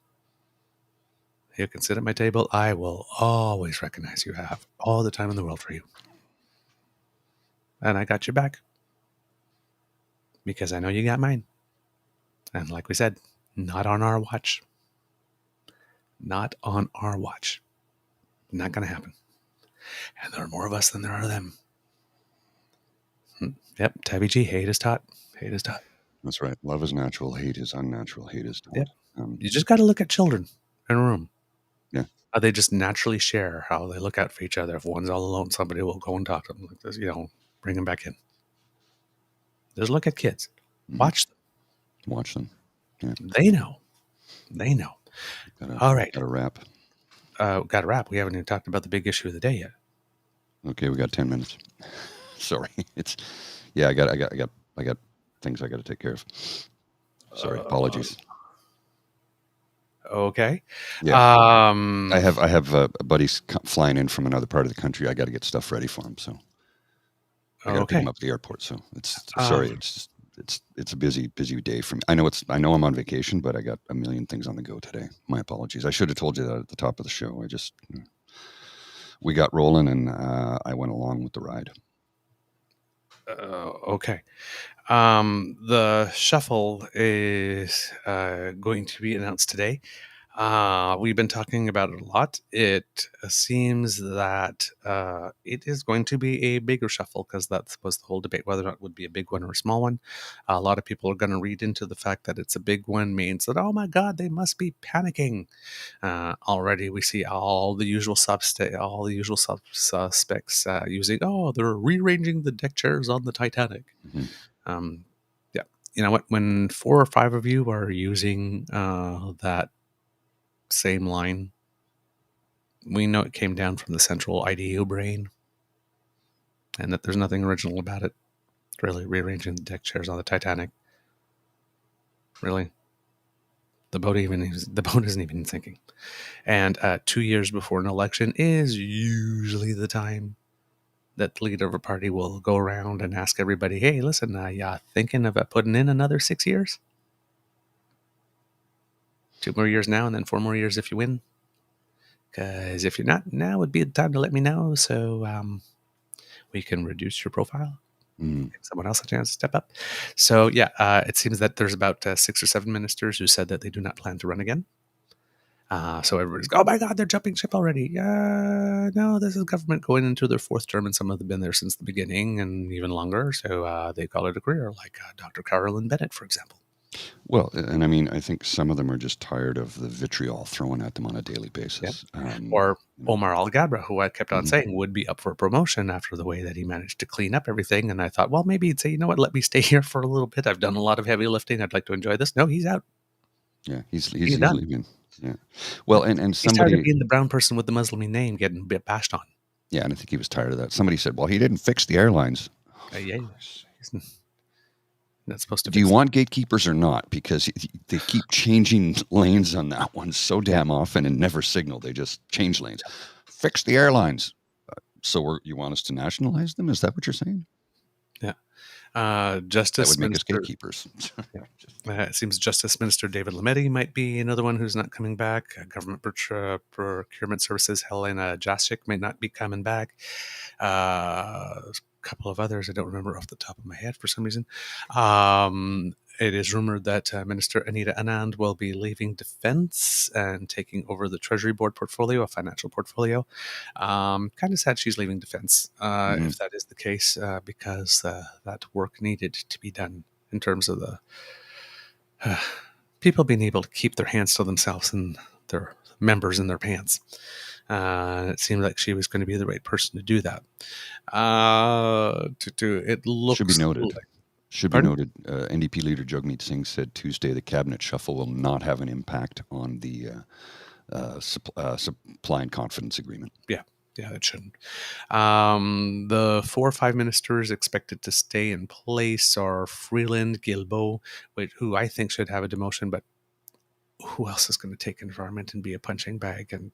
You can sit at my table. I will always recognize you. Have all the time in the world for you. And I got your back, because I know you got mine. And like we said, not on our watch. Not on our watch. Not going to happen. And there are more of us than there are them. Yep, Tabby G, hate is taught. That's right. Love is natural. Hate is unnatural. Hate is taught. Yep. You just got to look at children in a room. Yeah. How they just naturally share, how they look out for each other. If one's all alone, somebody will go and talk to them like this, bring them back in. Just look at kids. Watch them. Yeah. They know. All right. Got a wrap. Got to wrap. We haven't even talked about the big issue of the day yet. Okay, we got 10 minutes. Sorry. I got things I got to take care of. Sorry, apologies. Okay. Yeah. I have buddies flying in from another part of the country. I got to get stuff ready for them, so I got to pick them up at the airport. So it's a busy day for me. I know I'm on vacation, but I got a million things on the go today. My apologies. I should have told you that at the top of the show. We got rolling, and I went along with the ride. Okay. The shuffle is going to be announced today. We've been talking about it a lot. It seems that it is going to be a bigger shuffle, because that was the whole debate, whether or not it would be a big one or a small one. A lot of people are going to read into the fact that it's a big one means that, oh my God, they must be panicking. Already we see all the usual suspects using, they're rearranging the deck chairs on the Titanic. Yeah. You know what? When 4 or 5 of you are using that same line, we know it came down from the central IDU brain, and that there's nothing original about it. Really, rearranging the deck chairs on the Titanic. Really, the boat isn't even sinking. And 2 years before an election is usually the time that the leader of a party will go around and ask everybody, "Hey, listen, you thinking of putting in another 6 years?" 2 more years now, and then 4 more years if you win. Because if you're not, now would be the time to let me know, so we can reduce your profile. Give someone else a chance to step up. So yeah, it seems that there's about 6 or 7 ministers who said that they do not plan to run again. So everybody's, oh my God, they're jumping ship already. No, this is government going into their 4th term, and some of them have been there since the beginning and even longer. So they call it a career, like Dr. Carolyn Bennett, for example. Well, and I mean, I think some of them are just tired of the vitriol thrown at them on a daily basis. Or Omar Al-Gabra, who I kept on saying would be up for a promotion after the way that he managed to clean up everything. And I thought, well, maybe he'd say, you know what, let me stay here for a little bit. I've done a lot of heavy lifting. I'd like to enjoy this. No, he's out. Yeah, he's leaving. Yeah. Well, and He's somebody, tired of being the brown person with the Muslim name getting a bit bashed on. yeah, and I think he was tired of that. Somebody said, well, he didn't fix the airlines. Yeah. He's not supposed to. Do you want gatekeepers or not? Because they keep changing lanes on that one so damn often and never signal. They just change lanes. Fix the airlines. So you want us to nationalize them? Is that what you're saying? Yeah. Justice that would make us Minister, gatekeepers. it seems Justice Minister David Lametti might be another one who's not coming back. Government Procurement Services Helena Jasic might not be coming back. A couple of others I don't remember off the top of my head for some reason. It is rumored that Minister Anita Anand will be leaving Defense and taking over the Treasury Board portfolio, a financial portfolio. Kind of sad she's leaving Defense, if that is the case, because that work needed to be done in terms of the people being able to keep their hands to themselves and their members in their pants. It seemed like she was going to be the right person to do that. It looks Should be noted. like, Should be noted. NDP leader Jagmeet Singh said Tuesday the cabinet shuffle will not have an impact on the supply and confidence agreement. Yeah, it shouldn't. The 4 or 5 ministers expected to stay in place are Freeland, Guilbeault, who I think should have a demotion, but who else is going to take environment and be a punching bag? And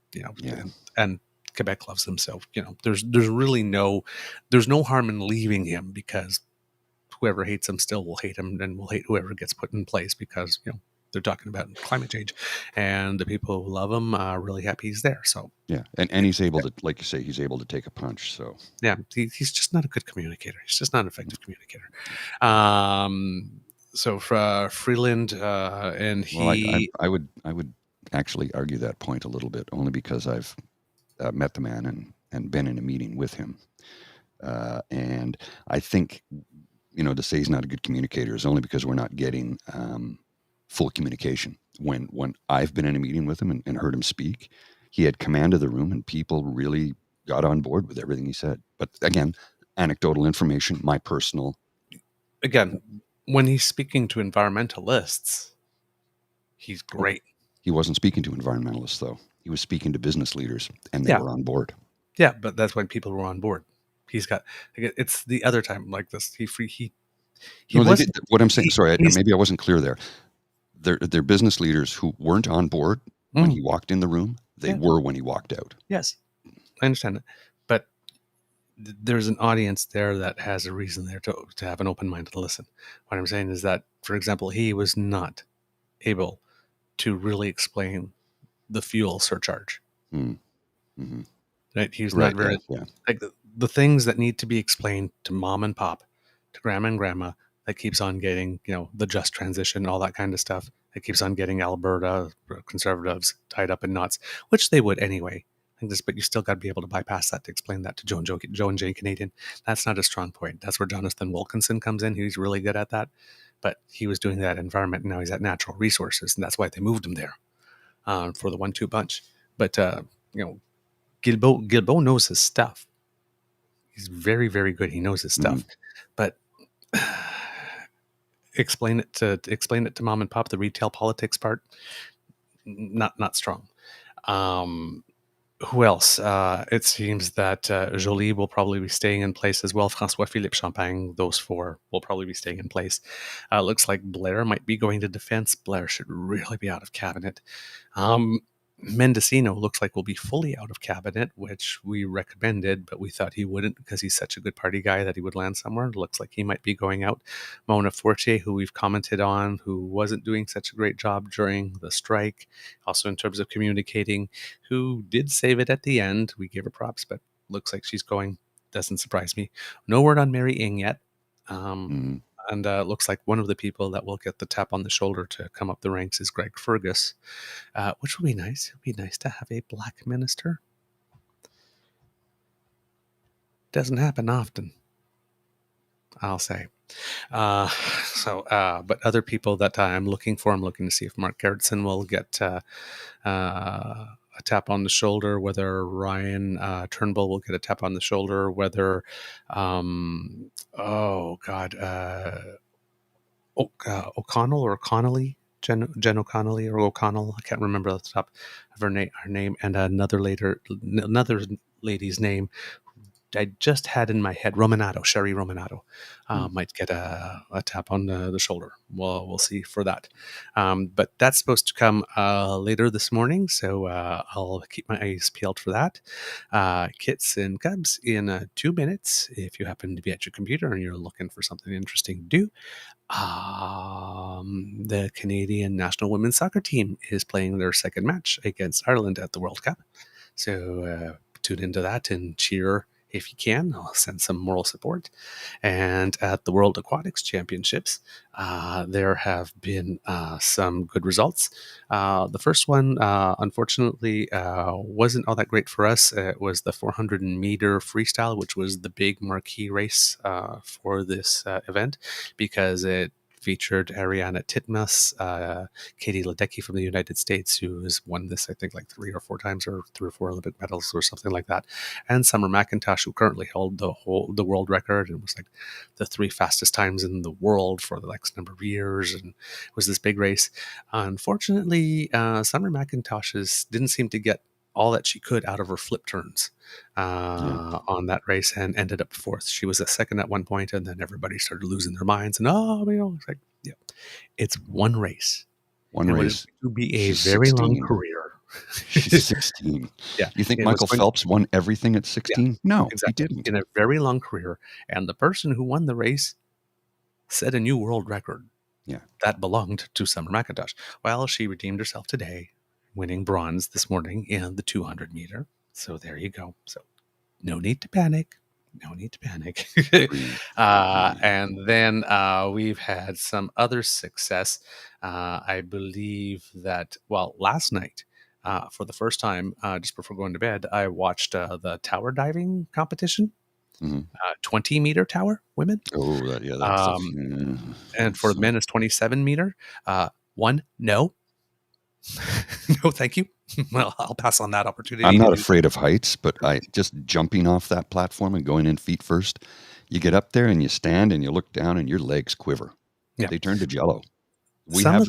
and Quebec loves them, so there's really no harm in leaving him, because whoever hates him still will hate him, and will hate whoever gets put in place, because they're talking about climate change, and the people who love him are really happy he's there. So yeah, and he's able to, like you say, he's able to take a punch. So yeah, he's just not a good communicator. He's just not an effective communicator. So for Freeland, and he, I would actually argue that point a little bit, only because I've met the man and been in a meeting with him, and I think to say he's not a good communicator is only because we're not getting full communication. When I've been in a meeting with him and heard him speak, he had command of the room, and people really got on board with everything he said. But again, anecdotal information, my personal. Again, when he's speaking to environmentalists, he's great. He wasn't speaking to environmentalists, though. He was speaking to business leaders, and they were on board. Yeah, but that's when people were on board. He's got. It's the other time like this. What I'm saying. Sorry, maybe I wasn't clear there. They're business leaders who weren't on board when he walked in the room. They were when he walked out. Yes, I understand that, but there's an audience there that has a reason there to have an open mind to listen. What I'm saying is that, for example, he was not able to really explain the fuel surcharge. Mm-hmm. Right? He's not very like the things that need to be explained to mom and pop, to grandma and grandma, that keeps on getting, the just transition, all that kind of stuff. It keeps on getting Alberta Conservatives tied up in knots, which they would anyway. But you still got to be able to bypass that to explain that to Joe and Jay Canadian. That's not a strong point. That's where Jonathan Wilkinson comes in. He's really good at that. But he was doing that environment, and now he's at natural resources, and that's why they moved him there for the 1-2 punch. But Guilbeault knows his stuff. He's very, very good. He knows his stuff, but explain it to mom and pop. The retail politics part, not strong. Who else? It seems that Joly will probably be staying in place as well. François-Philippe Champagne, those 4 will probably be staying in place. Looks like Blair might be going to Defense. Blair should really be out of cabinet. Mendocino looks like will be fully out of cabinet, which we recommended, but we thought he wouldn't because he's such a good party guy that he would land somewhere. Looks like he might be going out. Mona Fortier, who we've commented on, who wasn't doing such a great job during the strike, also in terms of communicating, who did save it at the end. We gave her props, but looks like she's going. Doesn't surprise me. No word on Mary Ng yet. And looks like one of the people that will get the tap on the shoulder to come up the ranks is Greg Fergus, which would be nice. It would be nice to have a black minister. Doesn't happen often, I'll say. But other people that I'm looking to see if Mark Gerritsen will get a tap on the shoulder, whether Ryan Turnbull will get a tap on the shoulder, whether, O'Connell or Connolly, Jen O'Connolly or O'Connell, I can't remember off the top of her name, and another lady's name I just had in my head, Sherry Romanato, might get a tap on the shoulder. Well, we'll see for that. But that's supposed to come later this morning, so I'll keep my eyes peeled for that. Kits and Cubs in 2 minutes. If you happen to be at your computer and you're looking for something interesting to do, the Canadian national women's soccer team is playing their second match against Ireland at the World Cup. So tune into that and cheer if you can. I'll send some moral support. And at the World Aquatics Championships, there have been some good results. The first one, unfortunately, wasn't all that great for us. It was the 400-meter freestyle, which was the big marquee race for this event, because it featured Ariana Titmus, Katie Ledecky from the United States, who has won this, I think, like 3 or 4 times, or 3 or 4 Olympic medals or something like that, and Summer McIntosh, who currently held the world record and was like the 3 fastest times in the world for the next number of years, and it was this big race. Unfortunately, Summer McIntosh didn't seem to get all that she could out of her flip turns on that race, and ended up 4th. She was a second at one point, and then everybody started losing their minds. And it's like, yeah, it's one race. One race. It would be a very 16. Long career. She's 16. Yeah. You think Michael Phelps won everything at 16? Yeah, no, exactly. He didn't. In a very long career. And the person who won the race set a new world record. Yeah. That belonged to Summer McIntosh. Well, she redeemed herself today, winning bronze this morning in the 200 meter. So there you go. So no need to panic. No need to panic. And then we've had some other success. I believe that, last night, for the first time, just before going to bed, I watched the tower diving competition. 20-meter tower, women. Oh, and for men, it's 27-meter. One, no. No, thank you. Well, I'll pass on that opportunity. I'm not afraid of heights, but just jumping off that platform and going in feet first, you get up there and you stand and you look down and your legs quiver. Yeah. They turn to jello. We have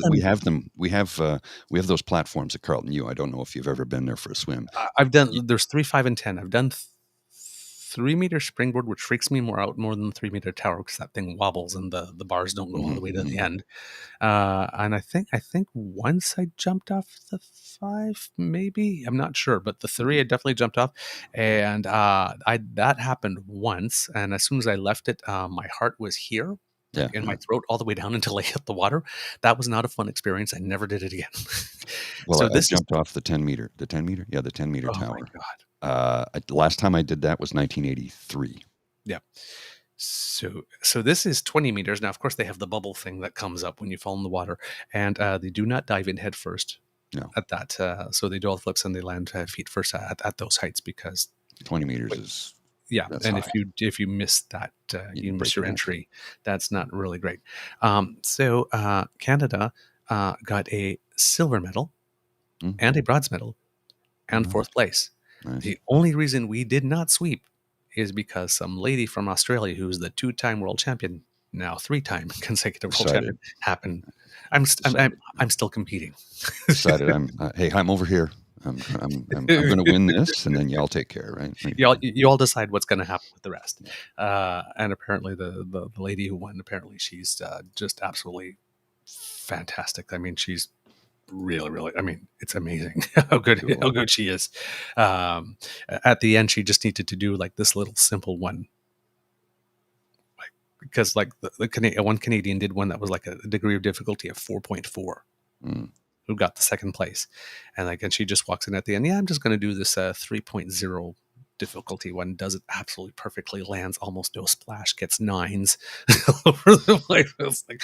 those platforms at Carlton U. I don't know if you've ever been there for a swim. I've done. There's 3, 5, and 10. I've done 3-meter springboard, which freaks me more than the 3-meter tower, because that thing wobbles and the bars don't go all the way to the end. And I think once I jumped off the 5, maybe, I'm not sure, but the 3 I definitely jumped off, and that happened once. And as soon as I left it, my heart was here. In my throat all the way down until I hit the water. That was not a fun experience. I never did it again. Well, I jumped off the 10-meter. The 10-meter? Yeah, the 10-meter tower. Oh, my God. Last time I did that was 1983. Yeah. So this is 20 meters. Now, of course, they have the bubble thing that comes up when you fall in the water. And they do not dive in head first at that. So they do all the flips and they land feet first at those heights, because 20 meters is... Yeah, and high. if you miss that, you miss your entry. That's not really great. So Canada got a silver medal and a bronze medal and 4th place. Nice. The only reason we did not sweep is because some lady from Australia, who's the 2-time world champion, now 3-time consecutive world champion, happened. I'm still competing. Decided I'm over here. I'm going to win this, and then y'all take care, right? You all decide what's going to happen with the rest. And apparently, the lady who won, apparently she's just absolutely fantastic. I mean, she's really, really, I mean, it's amazing how good she is. At the end, she just needed to do like this little simple one, like because like one Canadian did one that was like a degree of difficulty of 4.4. Who got the second place, and she just walks in at the end. Yeah, I'm just going to do this 3.0 difficulty one. Does it absolutely perfectly, lands almost no splash, gets 9s over the place. It's like,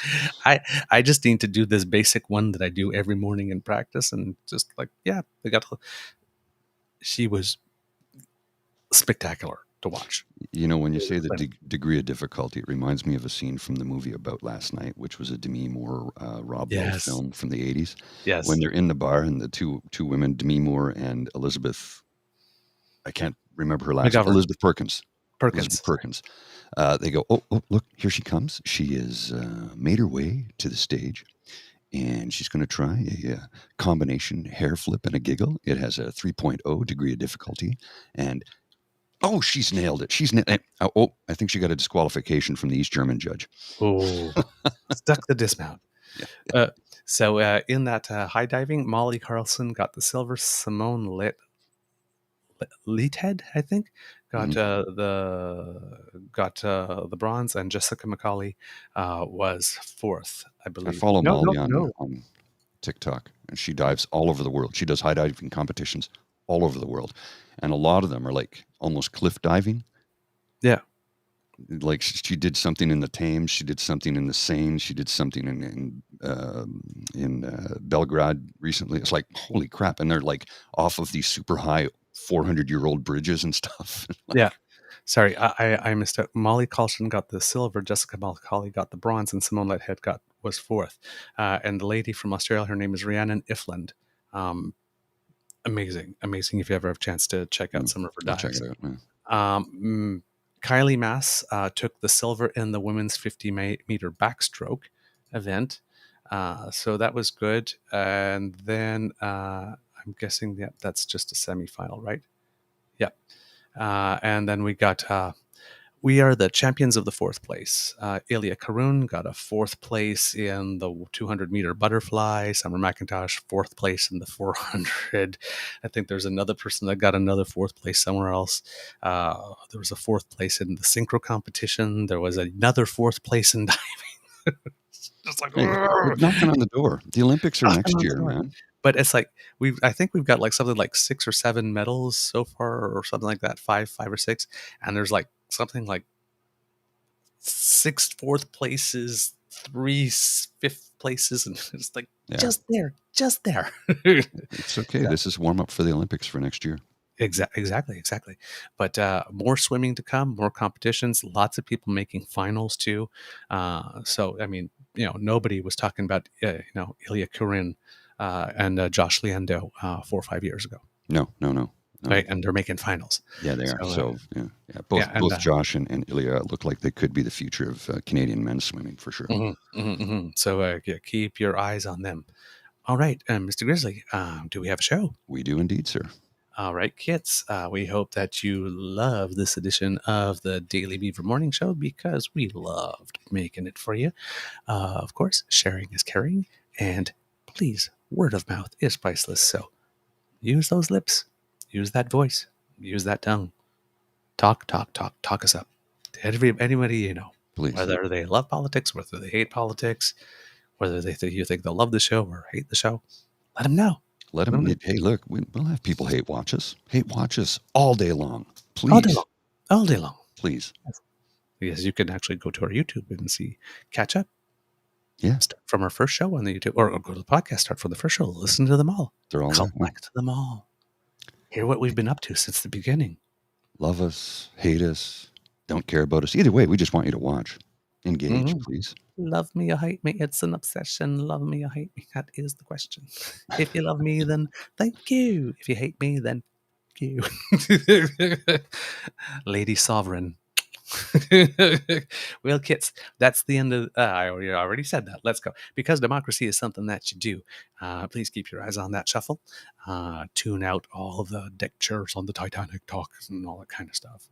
I just need to do this basic one that I do every morning in practice, and just like, yeah, she was spectacular to watch. When you say the degree of difficulty, it reminds me of a scene from the movie About Last Night, which was a Demi Moore, Rob Lowe film from the 80s. Yes. When they're in the bar and the two women, Demi Moore and Elizabeth, I can't remember her last name, Elizabeth Perkins. Elizabeth Perkins. They go, oh, look, here she comes. She has made her way to the stage, and she's going to try a combination hair flip and a giggle. It has a 3.0 degree of difficulty, and oh, she's nailed it. I think she got a disqualification from the East German judge. Oh, stuck the dismount. Yeah. So in that high diving, Molly Carlson got the silver. Simone Leathead, I think, got the bronze, and Jessica McCauley was 4th, I believe. I follow Molly on TikTok, and she dives all over the world. She does high diving competitions all over the world, and a lot of them are like almost cliff diving. Yeah, like she did something in the Thames, she did something in the Seine, she did something in Belgrade recently. It's like, holy crap! And they're like off of these super high 400-year-old bridges and stuff. Yeah. Sorry, I missed out. Molly Carlson got the silver, Jessica McCauley got the bronze, and Simone Leathead was 4th. And the lady from Australia, her name is Rhiannon Ifland. Amazing if you ever have a chance to check out some of her dives. Check it out. Kylie Mass took the silver in the women's 50-meter backstroke event. So that was good. And then I'm guessing that's just a semifinal, right? Yep. And then we got, we are the champions of the 4th place. Ilya Karun got a 4th place in the 200-meter butterfly. Summer McIntosh, 4th place in the 400. I think there's another person that got another 4th place somewhere else. There was a 4th place in the synchro competition. There was another 4th place in diving. Just like, knocking on the door. The Olympics are next year, man. But it's like I think we've got like something like 6 or 7 medals so far, or something like that, 5 or 6, and there's like something like 6 4th places, 3 5th places, and it's like just there. It's okay. This is warm up for the Olympics for next year. Exactly. But more swimming to come, more competitions, lots of people making finals too. So I mean, nobody was talking about Ilya Kurin and Josh Leando 4 or 5 years ago. No. Right, and they're making finals. Yeah, they are. So both Josh and Ilya look like they could be the future of Canadian men's swimming for sure. So keep your eyes on them. All right, Mr. Grizzly, do we have a show? We do indeed, sir. All right, kids, we hope that you love this edition of the Daily Beaver Morning Show, because we loved making it for you. Of course, sharing is caring, and please, word of mouth is priceless. So use those lips, use that voice, use that tongue. Talk us up to anybody you know. Please. Whether they love politics, whether they hate politics, whether you think they'll love the show or hate the show, let them know. Let them. Hey, look, we'll have people hate watch us all day long. Please. All day long. Please. Yes, you can actually go to our YouTube and catch up. Yeah. Start from our first show on the YouTube, or go to the podcast, start from the first show. Listen to them all. They're all collect them all. Hear what we've been up to since the beginning. Love us, hate us, don't care about us. Either way, we just want you to watch. Engage, please. Love me or hate me, it's an obsession. Love me or hate me, that is the question. If you love me, then thank you. If you hate me, then thank you. Lady Sovereign. Well, kids, that's the end of I already said that. Let's go. Because democracy is something that you do. Please keep your eyes on that shuffle. Tune out all the deck chairs on the Titanic talks and all that kind of stuff.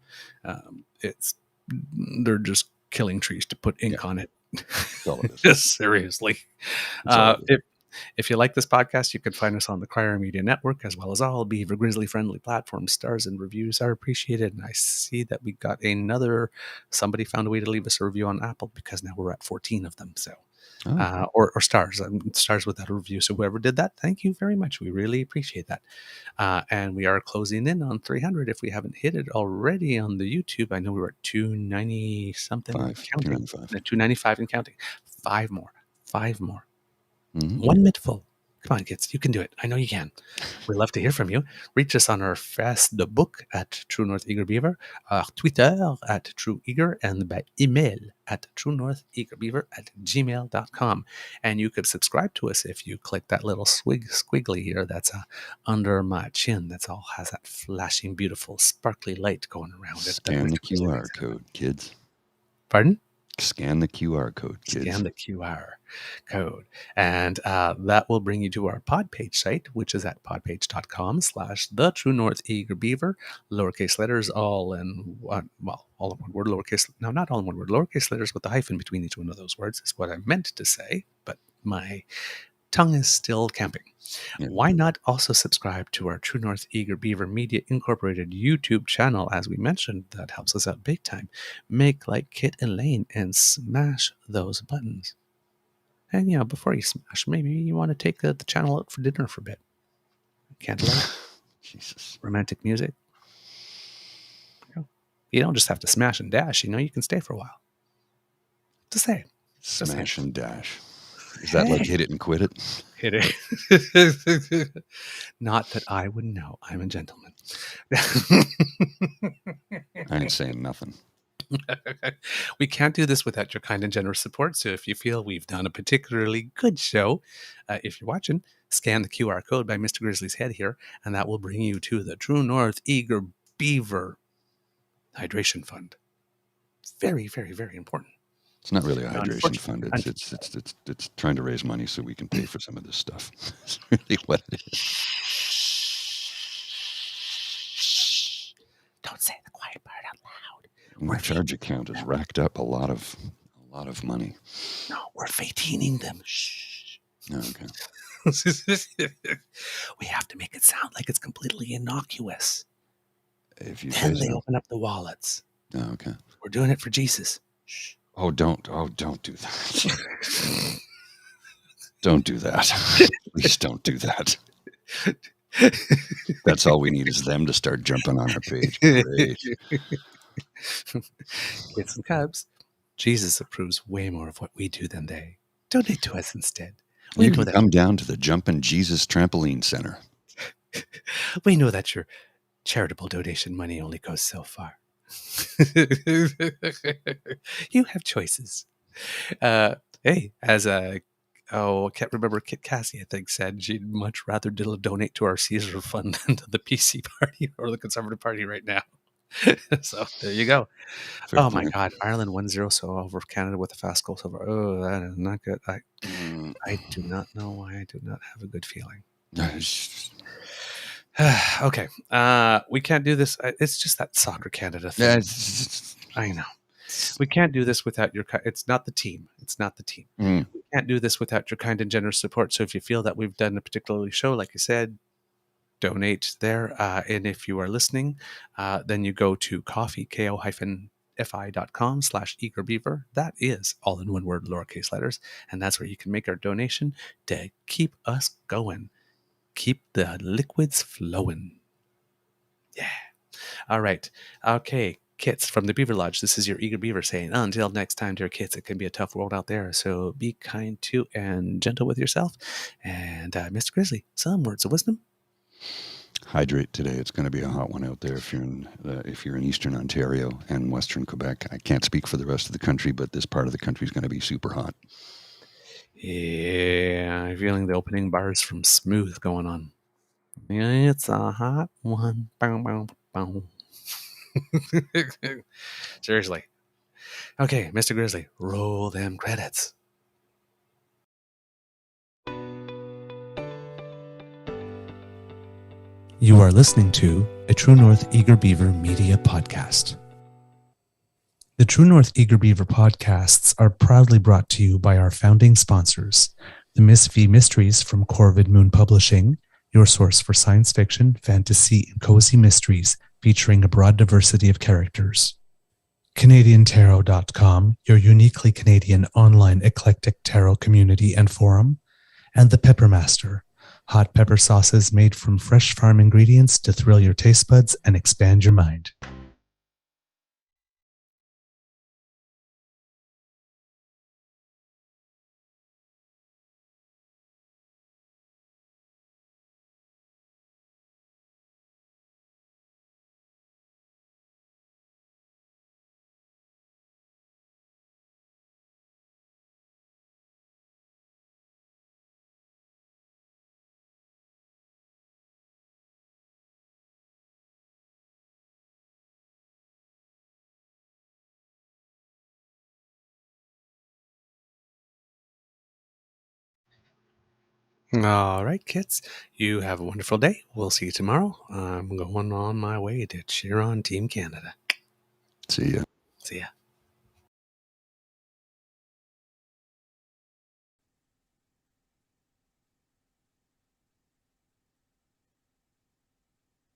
They're just killing trees to put ink on it. That's all it is. Just seriously. If you like this podcast, you can find us on the Crier Media Network, as well as all Beaver Grizzly friendly platforms. Stars and reviews are appreciated. And I see that we got somebody found a way to leave us a review on Apple, because now we're at 14 of them. So, or stars, stars without a review. So whoever did that, thank you very much. We really appreciate that. And we are closing in on 300 if we haven't hit it already on the YouTube. I know we were at 290 something, 295 and counting. Five more. Mm-hmm. 1 minute full. Come on, kids. You can do it. I know you can. We'd love to hear from you. Reach us on our Facebook at True North Eager Beaver, Twitter at True Eager, and by email at truenortheagerbeaver@gmail.com. And you could subscribe to us if you click that little squiggly here that's under my chin. That's all has that flashing, beautiful, sparkly light going around it. Scan the QR code, kids. Pardon? Scan the QR code, kids. Scan the QR code. And that will bring you to our Podpage site, which is at podpage.com/the True North Eager Beaver. Lowercase letters, all in one, well, all in one word, lowercase, no, not all in one word, lowercase letters with a hyphen between each one of those words is what I meant to say, but my tongue is still camping. Yeah. Why not also subscribe to our True North Eager Beaver Media Incorporated YouTube channel? As we mentioned, that helps us out big time. Make like Kit and Lane and smash those buttons. And, before you smash, maybe you want to take the channel out for dinner for a bit. Candlelight. Jesus. Romantic music. You don't just have to smash and dash. You can stay for a while. Just say. Smash and dash. Is that like hit it and quit it? Hit it. Not that I would know. I'm a gentleman. I ain't saying nothing. We can't do this without your kind and generous support. So if you feel we've done a particularly good show, if you're watching, scan the QR code by Mr. Grizzly's head here, and that will bring you to the True North Eager Beaver Hydration Fund. Very, very, very important. It's not really a hydration fund. It's trying to raise money so we can pay for some of this stuff. That's really what it is. Don't say the quiet part out loud. My charge account has racked up a lot of money. No, we're Faytening them. Shh. Okay. We have to make it sound like it's completely innocuous. If you then they open up the wallets. Oh, okay. We're doing it for Jesus. Shh. Oh, don't do that. Don't do that. Please don't do that. That's all we need is them to start jumping on our page. Great. Kids and cubs, Jesus approves way more of what we do than they. Donate to us instead. You can come down to the Jumpin' Jesus Trampoline Center. We know that your charitable donation money only goes so far. You have choices. Hey, as I can't remember, Kit Cassie, I think, said she'd much rather donate to our Caesar fund than to the PC party or the Conservative Party right now. So there you go. Fair point. My God, Ireland 1-0 so over Canada with a fast goal silver. Oh, that is not good. I do not know why I do not have a good feeling. Okay, we can't do this. It's just that soccer Canada thing. I know. We can't do this without your. It's not the team. We can't do this without your kind and generous support. So if you feel that we've done a particular show, like you said, donate there. And if you are listening, then you go to ko-fi.com/eagerbeaver. That is all in one word, lowercase letters, and that's where you can make our donation to keep us going. Keep the liquids flowing. Yeah. All right. Okay. Kits from the Beaver Lodge. This is your Eager Beaver saying, until next time, dear kids, it can be a tough world out there. So be kind to and gentle with yourself. And Mr. Grizzly, some words of wisdom. Hydrate today. It's going to be a hot one out there if you're in Eastern Ontario and Western Quebec. I can't speak for the rest of the country, but this part of the country is going to be super hot. Yeah, I'm feeling the opening bars from Smooth going on. It's a hot one. Bow, bow, bow. Seriously. Okay, Mr. Grizzly, roll them credits. You are listening to a True North Eager Beaver Media Podcast. The True North Eager Beaver podcasts are proudly brought to you by our founding sponsors, The Miss V Mysteries from Corvid Moon Publishing, your source for science fiction, fantasy, and cozy mysteries featuring a broad diversity of characters. CanadianTarot.com, your uniquely Canadian online eclectic tarot community and forum. And The Peppermaster, hot pepper sauces made from fresh farm ingredients to thrill your taste buds and expand your mind. All right, kids. You have a wonderful day. We'll see you tomorrow. I'm going on my way to cheer on Team Canada. See ya. See ya.